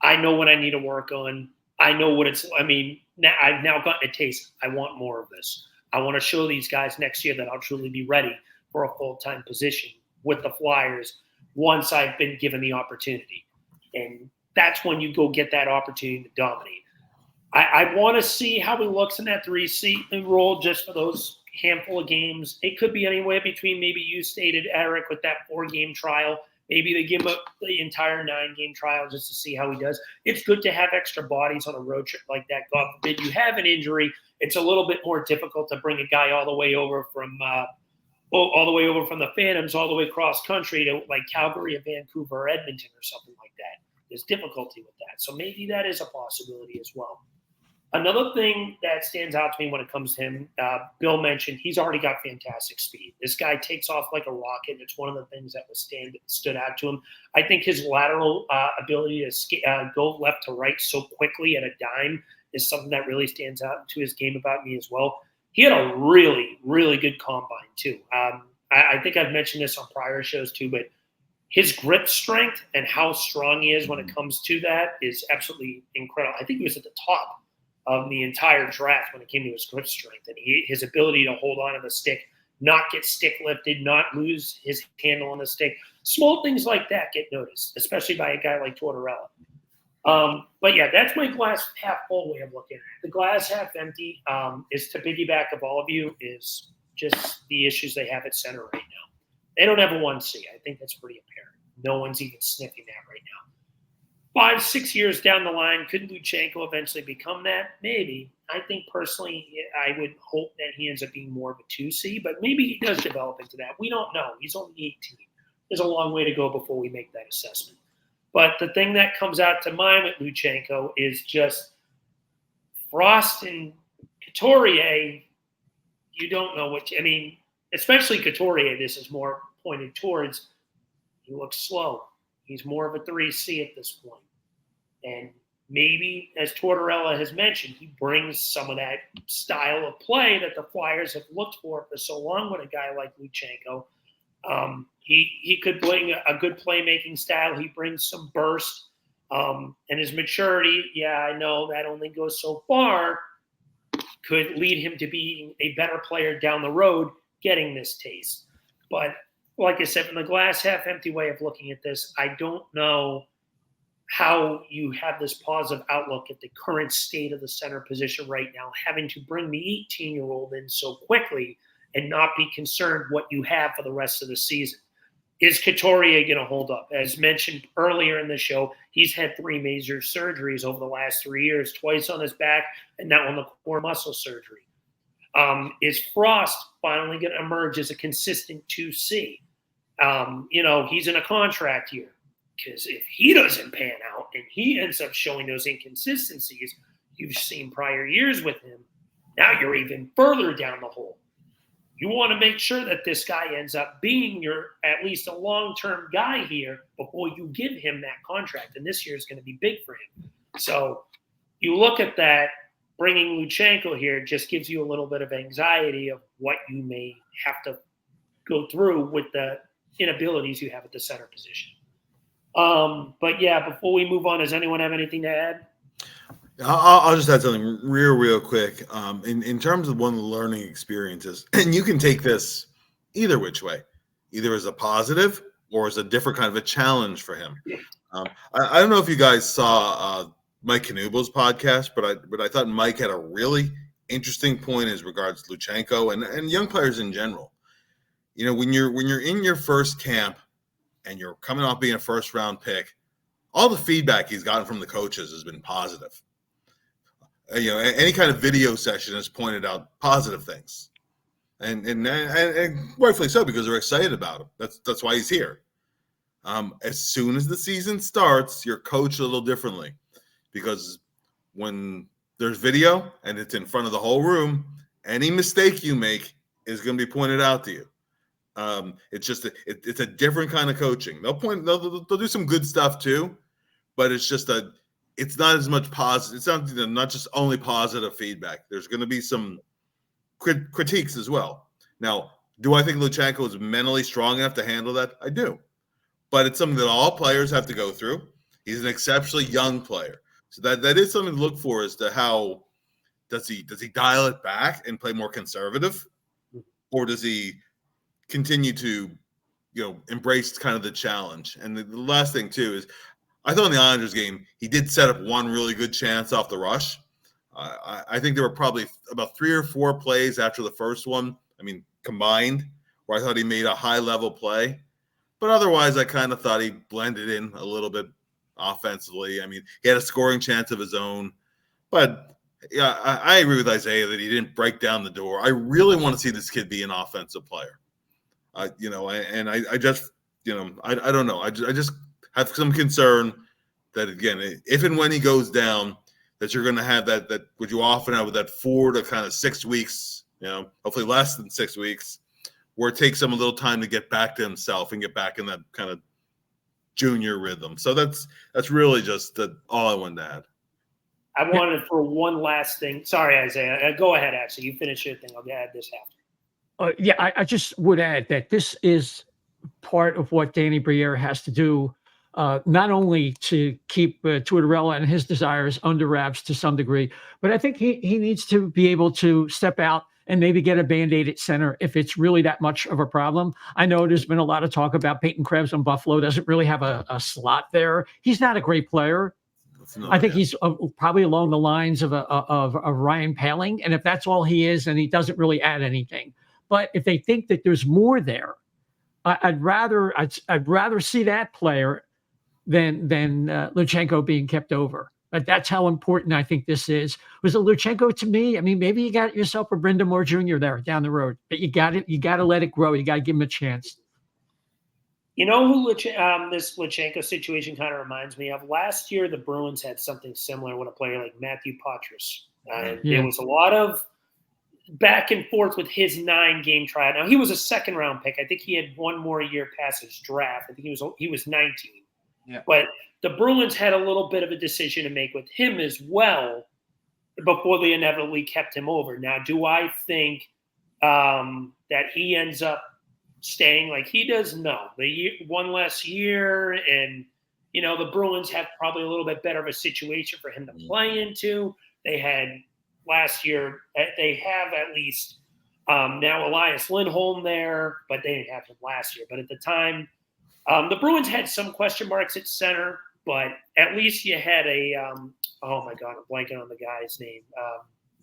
I know what I need to work on. I know what I've now gotten a taste. I want more of this. I want to show these guys next year that I'll truly be ready for a full-time position with the Flyers once I've been given the opportunity. And that's when you go get that opportunity to dominate. I want to see how he looks in that 3C role just for those handful of games. It could be anywhere between, maybe you stated, Eric, with that 4-game trial. Maybe they give him the entire 9-game trial just to see how he does. It's good to have extra bodies on a road trip like that. God forbid you have an injury. It's a little bit more difficult to bring a guy all the way over from the Phantoms all the way across country to like Calgary or Vancouver or Edmonton or something like that. There's difficulty with that. So maybe that is a possibility as well. Another thing that stands out to me when it comes to him, Bill mentioned, he's already got fantastic speed. This guy takes off like a rocket. It's one of the things that stood out to him. I think his lateral ability to go left to right so quickly at a dime is something that really stands out to his game about me as well. He had a really, really good combine too. I think I've mentioned this on prior shows too, but his grip strength and how strong he is when it comes to that is absolutely incredible. I think he was at the top of the entire draft when it came to his grip strength and his ability to hold on to the stick, not get stick lifted, not lose his handle on the stick. Small things like that get noticed, especially by a guy like Tortorella. But yeah, that's my glass half full way of looking at it. The glass half empty is, to piggyback of all of you, is just the issues they have at center right now. They don't have a 1C. I think that's pretty apparent. No one's even sniffing that right now. 5-6 years down the line, could Luchanko eventually become that? Maybe. I think personally, I would hope that he ends up being more of a 2C, but maybe he does develop into that. We don't know. He's only 18. There's a long way to go before we make that assessment. But the thing that comes out to mind with Luchanko is just Frost and Couturier. You don't know especially Couturier, this is more pointed towards. He looks slow. He's more of a 3C at this point. And maybe, as Tortorella has mentioned, he brings some of that style of play that the Flyers have looked for so long with a guy like Luchanko. He could bring a good playmaking style. He brings some burst. And his maturity, yeah, I know that only goes so far, could lead him to being a better player down the road, getting this taste. But like I said, from the glass half empty way of looking at this, I don't know how you have this positive outlook at the current state of the center position right now, having to bring the 18-year-old in so quickly and not be concerned what you have for the rest of the season. Is Couturier going to hold up? As mentioned earlier in the show, he's had 3 major surgeries over the last 3 years, twice on his back and now on the core muscle surgery. Is Frost finally going to emerge as a consistent 2C? He's in a contract year, because if he doesn't pan out and he ends up showing those inconsistencies you've seen prior years with him, now you're even further down the hole. You want to make sure that this guy ends up being at least a long-term guy here before you give him that contract. And this year is going to be big for him. So you look at that, bringing Luchanko here just gives you a little bit of anxiety of what you may have to go through with the inabilities you have at the center position. But yeah, before we move on, does anyone have anything to add? I'll just add something real quick. In terms of one of the learning experiences, and you can take this either which way, either as a positive or as a different kind of a challenge for him. I don't know if you guys saw Mike Canubo's podcast, but I thought Mike had a really interesting point as regards Luchanko and young players in general. When you're in your first camp and you're coming off being a first round pick, all the feedback he's gotten from the coaches has been positive. Any kind of video session has pointed out positive things, and rightfully so, because they're excited about him. That's why he's here. As soon as the season starts, you're coached a little differently, because when there's video and it's in front of the whole room, any mistake you make is going to be pointed out to you. It's just a different kind of coaching. They'll do some good stuff too, but it's just it's not as much positive. It's not, not just only positive feedback. There's going to be some critiques as well. Now, do I think Luchanko is mentally strong enough to handle that? I do. But it's something that all players have to go through. He's an exceptionally young player. So that is something to look for as to how does he dial it back and play more conservative? Or does he continue to, embrace kind of the challenge? And the last thing too is I thought in the Islanders game, he did set up one really good chance off the rush. I think there were probably about 3 or 4 plays after the first one, combined, where I thought he made a high-level play. But otherwise, I kind of thought he blended in a little bit offensively. He had a scoring chance of his own. But, yeah, I agree with Isaiah that he didn't break down the door. I really want to see this kid be an offensive player. I just, I don't know. I just have some concern that, again, if and when he goes down, that you're going to have that what you often have with that 4 to kind of 6 weeks, hopefully less than 6 weeks, where it takes him a little time to get back to himself and get back in that kind of junior rhythm. So that's really just all I wanted to add. I wanted for one last thing. Sorry, Isaiah. Go ahead, actually. You finish your thing. I'll add this after. I just would add that this is part of what Danny Briere has to do, not only to keep Tortorella and his desires under wraps to some degree, but I think he needs to be able to step out and maybe get a Band-Aid at center if it's really that much of a problem. I know there's been a lot of talk about Peyton Krebs on Buffalo doesn't really have a slot there. He's not a great player. I think he's probably along the lines of Ryan Paling, and if that's all he is, then he doesn't really add anything. But if they think that there's more there, I'd rather see that player than Luchanko being kept over. But that's how important I think this is. Was it Luchanko to me? Maybe you got yourself a Brenda Moore Jr. there down the road, but you got to let it grow. You got to give him a chance. You know who this Luchanko situation kind of reminds me of? Last year, the Bruins had something similar with a player like Matthew Poitras. There was a lot of back and forth with his 9-game tryout. Now, he was a second-round pick. I think he had one more year past his draft. I think he was 19. Yeah. But the Bruins had a little bit of a decision to make with him as well before they inevitably kept him over. Now, do I think that he ends up staying like he does? No. One less year, and, the Bruins have probably a little bit better of a situation for him to play into. They had last year, they have at least now Elias Lindholm there, but they didn't have him last year. But at the time, the Bruins had some question marks at center, but at least you had oh my God, I'm blanking on the guy's name.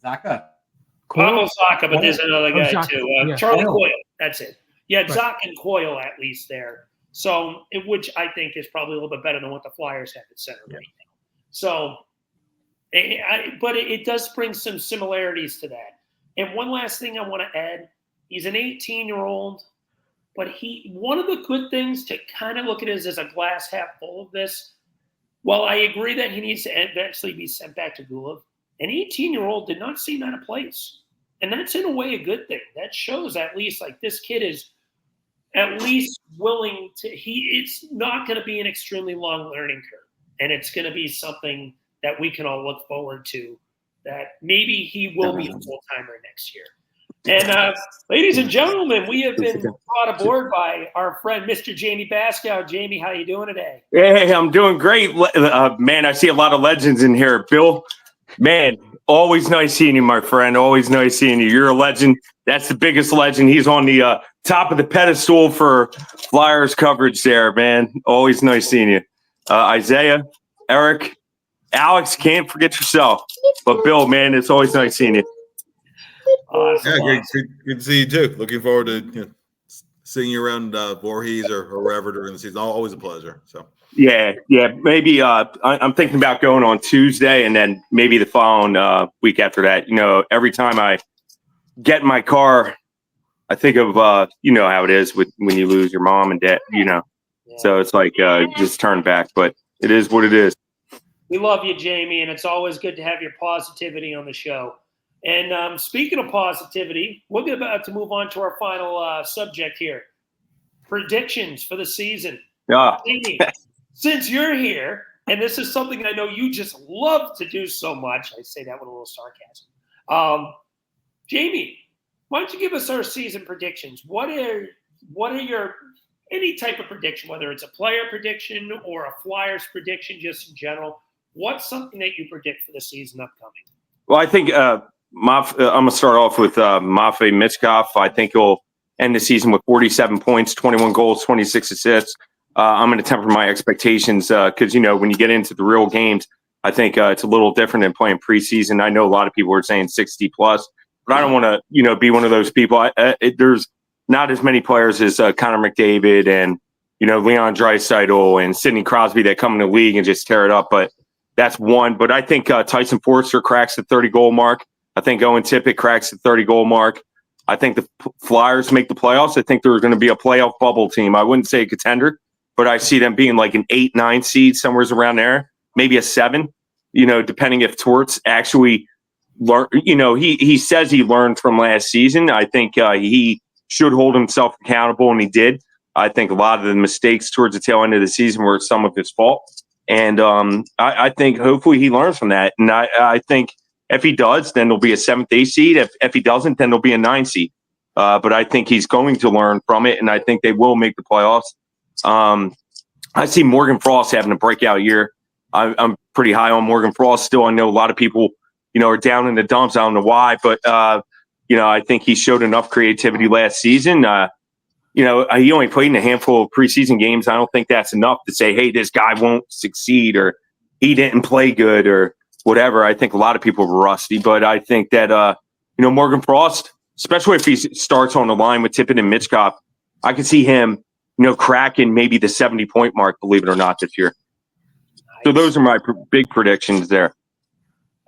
Zaka. Almost Zaka, but there's another guy Zaka, too. yeah. Charlie Coyle. That's it. Yeah, Right. Zaka and Coyle at least there. So, which I think is probably a little bit better than what the Flyers have at center right now. So, but it does bring some similarities to that. And one last thing I want to add, he's an 18-year-old, but one of the good things to kind of look at is as a glass half full of this, while I agree that he needs to eventually be sent back to Gulev, an 18-year-old did not seem out of place. And that's in a way a good thing. That shows at least like this kid is at least willing to, it's not going to be an extremely long learning curve. And it's going to be something that we can all look forward to, that maybe he will be a full-timer next year. And ladies and gentlemen, we have been brought aboard by our friend, Mr. Jamey Baskow. Jamey, how you doing today? Hey, I'm doing great. Man, I see a lot of legends in here. Bill, man, always nice seeing you, my friend. Always nice seeing you. You're a legend. That's the biggest legend. He's on the top of the pedestal for Flyers coverage there, man. Always nice seeing you. Isaiah, Eric, Alex, can't forget yourself. But Bill, man, it's always nice seeing you. Yeah, good to see you too. Looking forward to seeing you around Voorhees or wherever during the season. Always a pleasure. So yeah. Maybe I'm thinking about going on Tuesday, and then maybe the following week after that. Every time I get in my car, I think of you know how it is when you lose your mom and dad. Yeah. So it's like just turn back, but it is what it is. We love you, Jamey, and it's always good to have your positivity on the show. And speaking of positivity, we're about to move on to our final subject here. Predictions for the season. Yeah. Jamey, since you're here, and this is something I know you just love to do so much. I say that with a little sarcasm. Jamey, why don't you give us our season predictions? What are your any type of prediction, whether it's a player prediction or a Flyers prediction, just in general? What's something that you predict for the season upcoming? Well, I think I'm going to start off with Matvei Michkov. I think he'll end the season with 47 points, 21 goals, 26 assists. I'm going to temper my expectations because, when you get into the real games, I think it's a little different than playing preseason. I know a lot of people are saying 60 plus, but I don't want to, be one of those people. There's not as many players as Connor McDavid and, Leon Draisaitl and Sidney Crosby that come in the league and just tear it up. But that's one. But I think Tyson Forster cracks the 30-goal mark. I think Owen Tippett cracks the 30-goal mark. I think the Flyers make the playoffs. I think they're going to be a playoff bubble team. I wouldn't say a contender, but I see them being like an 8-9 seed, somewhere around there, maybe a 7, depending if Torts actually learn. He says he learned from last season. I think he should hold himself accountable, and he did. I think a lot of the mistakes towards the tail end of the season were some of his fault. And I think hopefully he learns from that. And I think if he does, then there'll be a 7th, 8th seed. If he doesn't, then there'll be a 9 seed. But I think he's going to learn from it, and I think they will make the playoffs. I see Morgan Frost having a breakout year. I'm pretty high on Morgan Frost still. I know a lot of people, are down in the dumps. I don't know why, but, I think he showed enough creativity last season. He only played in a handful of preseason games. I don't think that's enough to say, hey, this guy won't succeed or he didn't play good or whatever. I think a lot of people were rusty, but I think that, Morgan Frost, especially if he starts on the line with Tippett and Michkov, I can see him, cracking maybe the 70-point mark, believe it or not, this year. Nice. So those are my big predictions there.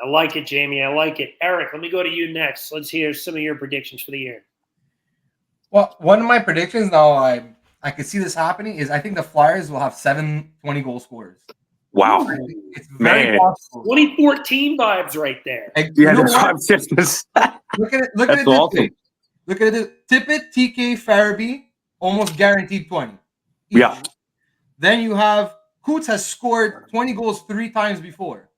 I like it, Jamey. I like it. Eric, let me go to you next. Let's hear some of your predictions for the year. Well, one of my predictions now, I could see this happening, is I think the Flyers will have 7 20-goal scorers. Wow. It's very possible. 2014 vibes right there. Yeah, that's what I'm saying. Look at it. Look at it this way. Look at it. Tippett, TK, Farabee, almost guaranteed 20. Each. Yeah. Then you have Coots has scored 20 goals 3 times before.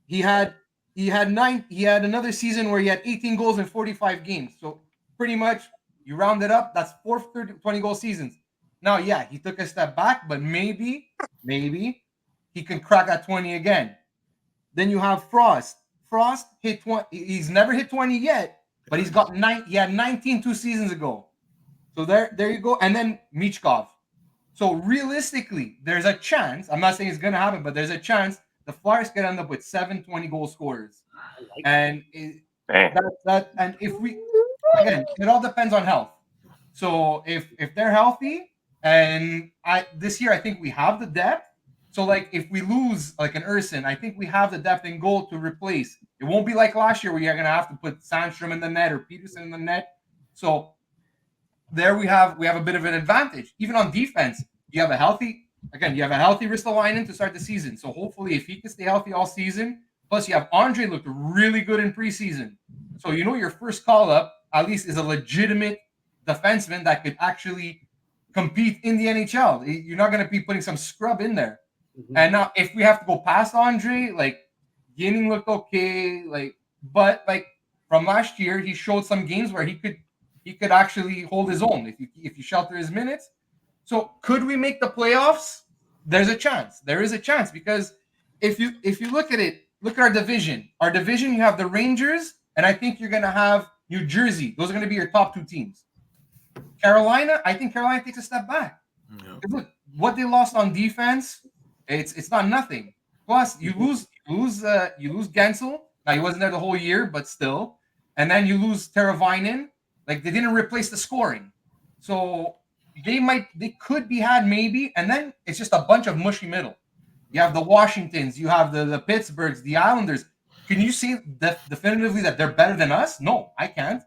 He had 9. He had another season where he had 18 goals in 45 games. So pretty much, you round it up, that's 4 20-goal seasons. Now, yeah, he took a step back, but maybe he can crack at 20 again. Then you have Frost. Frost hit 20. He's never hit 20 yet, but he's got 9. He had 19 2 seasons ago. So there you go. And then Michkov. So realistically, there's a chance. I'm not saying it's going to happen, but there's a chance the Flyers could end up with 7 20-goal scorers. Like and and if we again, it all depends on health. So if they're healthy, and this year I think we have the depth. So like if we lose like an Urson, I think we have the depth in goal to replace. It won't be like last year where you're gonna have to put Sandstrom in the net or Peterson in the net. So there we have a bit of an advantage. Even on defense, you have a healthy Ristolainen to start the season. So hopefully if he can stay healthy all season, plus you have Andre looked really good in preseason. So your first call up at least is a legitimate defenseman that could actually compete in the NHL. You're not going to be putting some scrub in there. Mm-hmm. And now if we have to go past Andre, like Ginning looked okay, but from last year, he showed some games where he could actually hold his own if you shelter his minutes. So could we make the playoffs? There's a chance. There is a chance because if you look at it, look at our division. Our division, you have the Rangers, and I think you're going to have New Jersey. Those are going to be your top 2 teams. Carolina, I think Carolina takes a step back. Yeah. Look, what they lost on defense, it's not nothing. Plus, you lose Gensel. Now he wasn't there the whole year, but still. And then you lose Teravainen. Like they didn't replace the scoring, so they could be had maybe. And then it's just a bunch of mushy middle. You have the Washingtons, you have the Pittsburghs, the Islanders. Can you see definitively that they're better than us? No, I can't.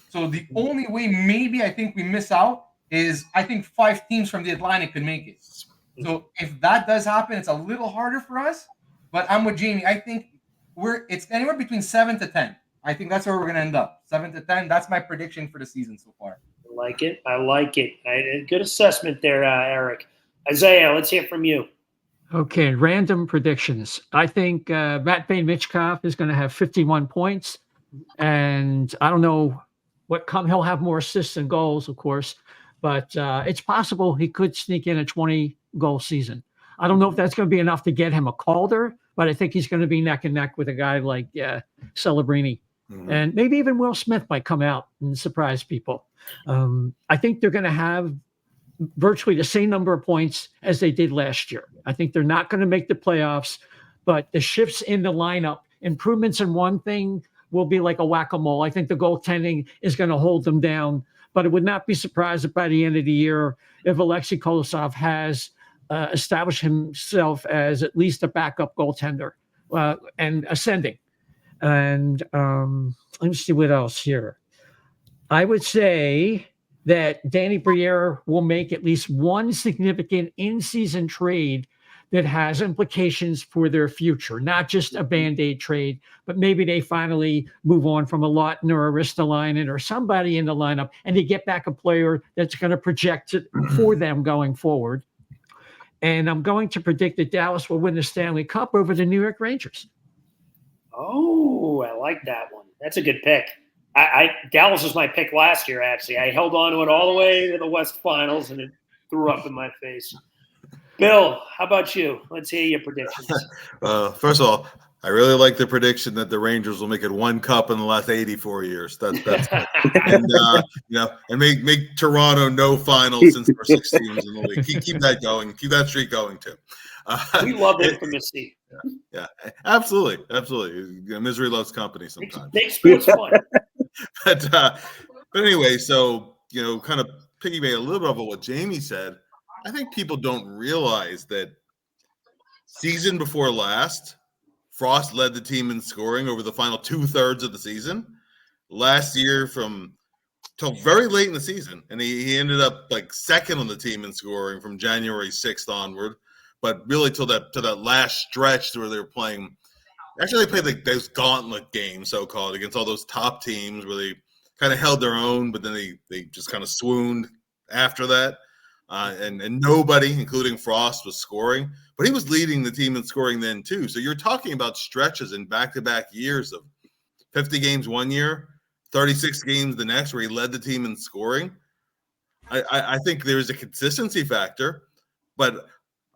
So the only way maybe I think we miss out is I think 5 teams from the Atlantic could make it. So if that does happen, it's a little harder for us. But I'm with Jamey. I think it's anywhere between 7 to 10. I think that's where we're going to end up. 7 to 10. That's my prediction for the season so far. I like it. Good assessment there, Eric. Isaiah, let's hear from you. Okay, random predictions. I think Matvey Michkov is going to have 51 points, and I don't know he'll have more assists and goals, of course, but it's possible he could sneak in a 20-goal season. I don't know if that's going to be enough to get him a Calder, but I think he's going to be neck and neck with a guy like Celebrini. Mhm. And maybe even Will Smith might come out and surprise people. I think they're going to have virtually the same number of points as they did last year. I think they're not going to make the playoffs, but the shifts in the lineup, improvements in one thing will be like a whack-a-mole. I think the goaltending is going to hold them down, but it would not be surprised if by the end of the year, if Alexei Kolosov has established himself as at least a backup goaltender and ascending. And let me see what else here. I would say that Danny Briere will make at least one significant in-season trade that has implications for their future, not just a Band-Aid trade, but maybe they finally move on from a Lawton or a Ristolainen or somebody in the lineup, and they get back a player that's going to project it for them going forward. And I'm going to predict that Dallas will win the Stanley Cup over the New York Rangers. Oh, I like that one. That's a good pick. Dallas was my pick last year, actually. I held on to it all the way to the West Finals, and it threw up in my face. Bill, how about you? Let's hear your predictions. First of all, I really like the prediction that the Rangers will make it one cup in the last 84 years. That's and and make Toronto no finals since we're 6 teams in the league. Keep that going. Keep that streak going too. We love intimacy. Yeah, absolutely. Misery loves company sometimes. Make sports fun. But anyway, so kind of piggyback a little bit off of what Jamey said. I think people don't realize that season before last, Frost led the team in scoring over the final 2/3 of the season. Last year, till very late in the season, and he ended up like second on the team in scoring from January 6th onward. But really, till that last stretch where they were playing. Actually, they played like those gauntlet games, so-called, against all those top teams where they kind of held their own, but then they just kind of swooned after that. And nobody, including Frost, was scoring. But he was leading the team in scoring then, too. So you're talking about stretches in back-to-back years of 50 games one year, 36 games the next, where he led the team in scoring. I think there's a consistency factor, but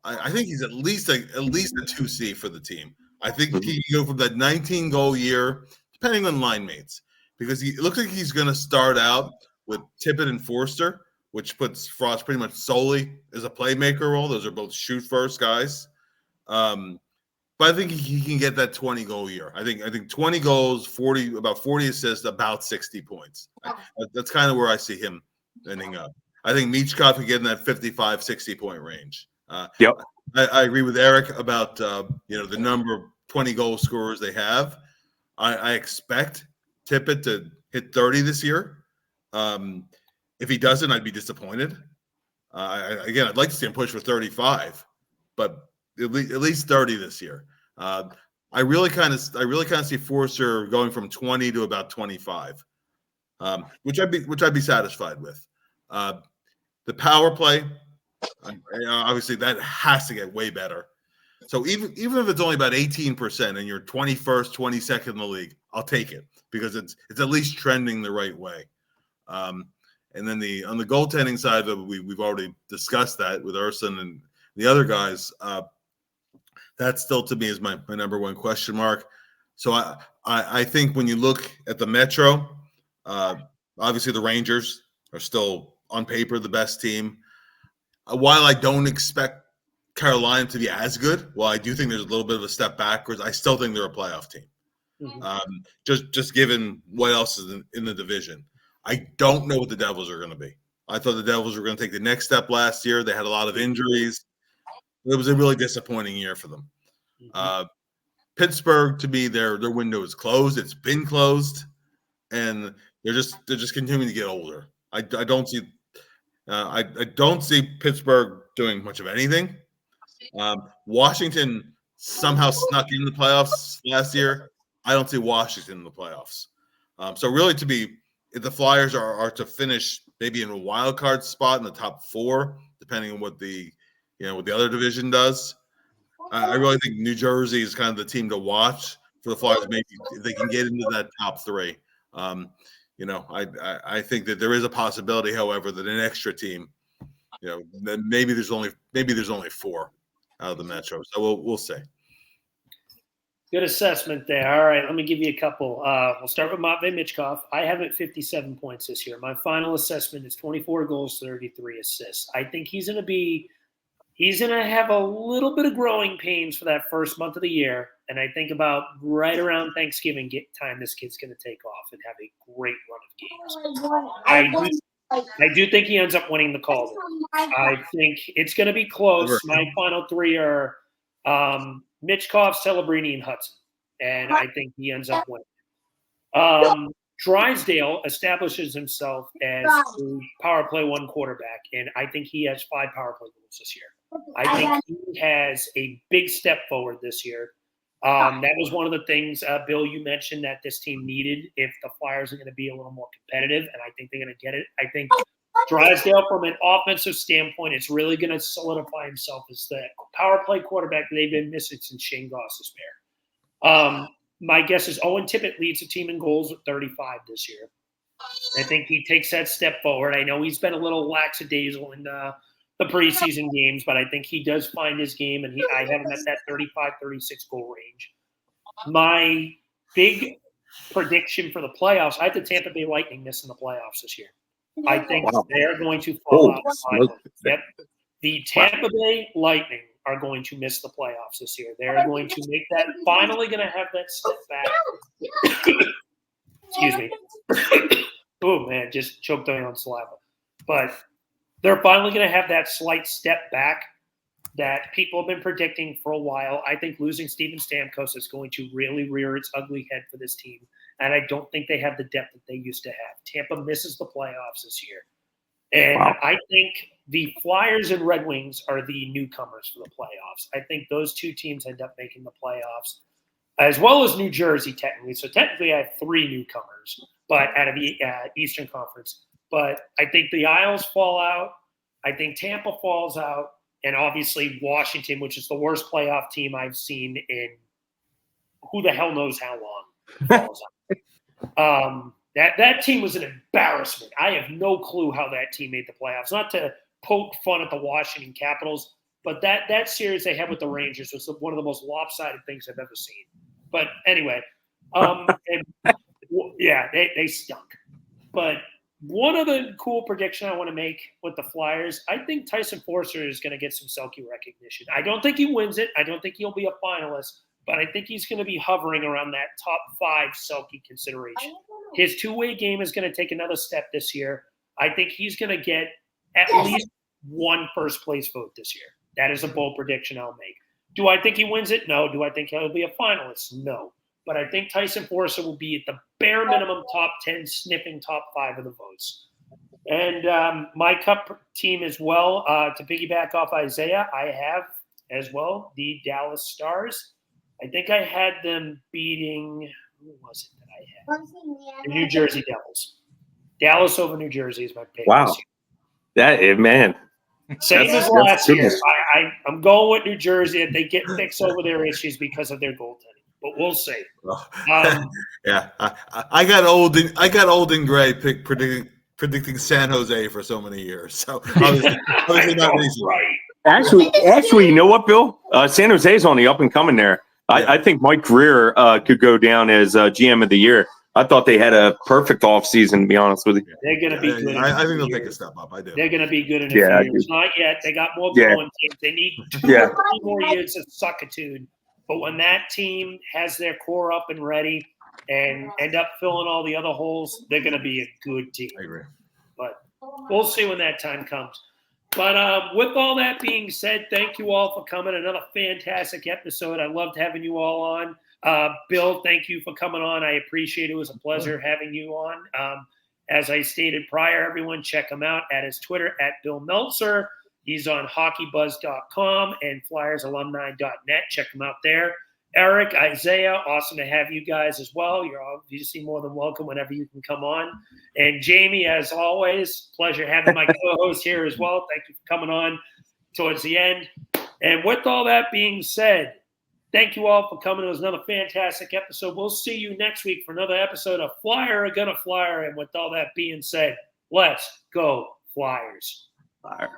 I think he's at least a 2C for the team. I think he can go from that 19-goal year, depending on line mates, because it looks like he's going to start out with Tippett and Forster, which puts Frost pretty much solely as a playmaker role. Those are both shoot-first guys. But I think he can get that 20-goal year. I think 20 goals, about 40 assists, about 60 points. That's kind of where I see him ending up. I think Michkov could get in that 55, 60-point range. Yep. I agree with Eric about the number of 20-goal scorers they have. I expect Tippett to hit 30 this year. If he doesn't, I'd be disappointed. I'd like to see him push for 35, but at least 30 this year. I really kind of see Forster going from 20 to about 25, which I'd be satisfied with. The power play. Obviously, that has to get way better. So even if it's only about 18% and you're 21st, 22nd in the league, I'll take it because it's at least trending the right way. And then on the goaltending side, we've already discussed that with Urson and the other guys. That still to me is my number one question mark. So I think when you look at the Metro, obviously the Rangers are still on paper the best team. While I don't expect Carolina to be as good, while I do think there's a little bit of a step backwards, I still think they're a playoff team. Mm-hmm. Just given what else is in the division. I don't know what the Devils are going to be. I thought the Devils were going to take the next step last year. They had a lot of injuries. It was a really disappointing year for them. Mm-hmm. Pittsburgh, to me, their window is closed. It's been closed, and they're just continuing to get older. I don't see. I don't see Pittsburgh doing much of anything. Washington somehow snuck in the playoffs last year. I don't see Washington in the playoffs. So really, to be, if the Flyers are to finish maybe in a wild card spot in the top 4, depending on what the other division does, I really think New Jersey is kind of the team to watch for the Flyers. Maybe if they can get into that top three. I think that there is a possibility, however, that an extra team, then maybe there's only 4 out of the Metro. So we'll see. Good assessment there. All right, let me give you a couple. We'll start with Matvei Michkov. I have it 57 points this year. My final assessment is 24 goals, 33 assists. I think he's going to have a little bit of growing pains for that first month of the year. And I think about right around Thanksgiving time, this kid's going to take off and have a great run of games. I do think he ends up winning the Calder. I think it's going to be close. My final 3 are Michkov, Celebrini, and Hudson. And I think he ends up winning. Drysdale establishes himself as a power play 1 quarterback, and I think he has 5 power play goals this year. I think he has a big step forward this year. That was one of the things, Bill, you mentioned that this team needed if the Flyers are going to be a little more competitive, and I think they're going to get it. I think Drysdale, from an offensive standpoint, is really going to solidify himself as the power play quarterback that they've been missing since Shane Goss' bear. My guess is Owen Tippett leads the team in goals with 35 this year. I think he takes that step forward. I know he's been a little lackadaisical in the preseason games, but I think he does find his game, and I have him at that 35, 36 goal range. My big prediction for the playoffs, I have the Tampa Bay Lightning missing the playoffs this year. I think they're going to fall out. Yep. The Tampa Bay Lightning are going to miss the playoffs this year. They're going to make that, finally going to have that step back. Excuse me. Oh, man, just choked on saliva. But they're finally going to have that slight step back that people have been predicting for a while. I think losing Steven Stamkos is going to really rear its ugly head for this team. And I don't think they have the depth that they used to have. Tampa misses the playoffs this year. And I think the Flyers and Red Wings are the newcomers for the playoffs. I think those 2 teams end up making the playoffs, as well as New Jersey, technically. So technically I have 3 newcomers, but out of the Eastern Conference. But I think the Isles fall out. I think Tampa falls out. And obviously Washington, which is the worst playoff team I've seen in who the hell knows how long, falls out. That team was an embarrassment. I have no clue how that team made the playoffs. Not to poke fun at the Washington Capitals, but that series they had with the Rangers was one of the most lopsided things I've ever seen. But anyway, they stunk. But one other cool prediction I want to make with the Flyers, I think Tyson Foerster is going to get some Selke recognition. I don't think he wins it. I don't think he'll be a finalist, but I think he's going to be hovering around that top 5 Selke consideration. His 2-way game is going to take another step this year. I think he's going to get at least 1 first-place vote this year. That is a bold prediction I'll make. Do I think he wins it? No. Do I think he'll be a finalist? No. But I think Tyson Foerster will be at the bare minimum top 10, sniffing top 5 of the votes. And my cup team as well, to piggyback off Isaiah, I have as well the Dallas Stars. I think I had them beating – who was it that I had? The New Jersey Devils. Dallas over New Jersey is my pick. Wow. Same as last year. I'm going with New Jersey, and they get fixed over their issues because of their goaltending. But we'll see. Yeah, I got old and gray predicting San Jose for so many years. So obviously not reason. Right. Actually, you know what, Bill? San Jose's on the up and coming there. I think Mike Greer could go down as GM of the year. I thought they had a perfect offseason, to be honest with you. They're going to be good. I think they'll take a step up. I do. They're going to be good in a few years. Not yet. They got more growing teams. They need 2 or 3 more years of suckitude. But when that team has their core up and ready and end up filling all the other holes, they're going to be a good team. I agree. But we'll see when that time comes. But with all that being said, thank you all for coming. Another fantastic episode. I loved having you all on. Bill, thank you for coming on. I appreciate it. It was a pleasure having you on. As I stated prior, everyone check him out at his Twitter at Bill Meltzer. He's on hockeybuzz.com and flyersalumni.net. Check him out there. Eric, Isaiah, awesome to have you guys as well. You're obviously more than welcome whenever you can come on. And Jamey, as always, pleasure having my co-host here as well. Thank you for coming on towards the end. And with all that being said, thank you all for coming. It was another fantastic episode. We'll see you next week for another episode of Flyer Gonna Flyer. And with all that being said, let's go Flyers. Fire.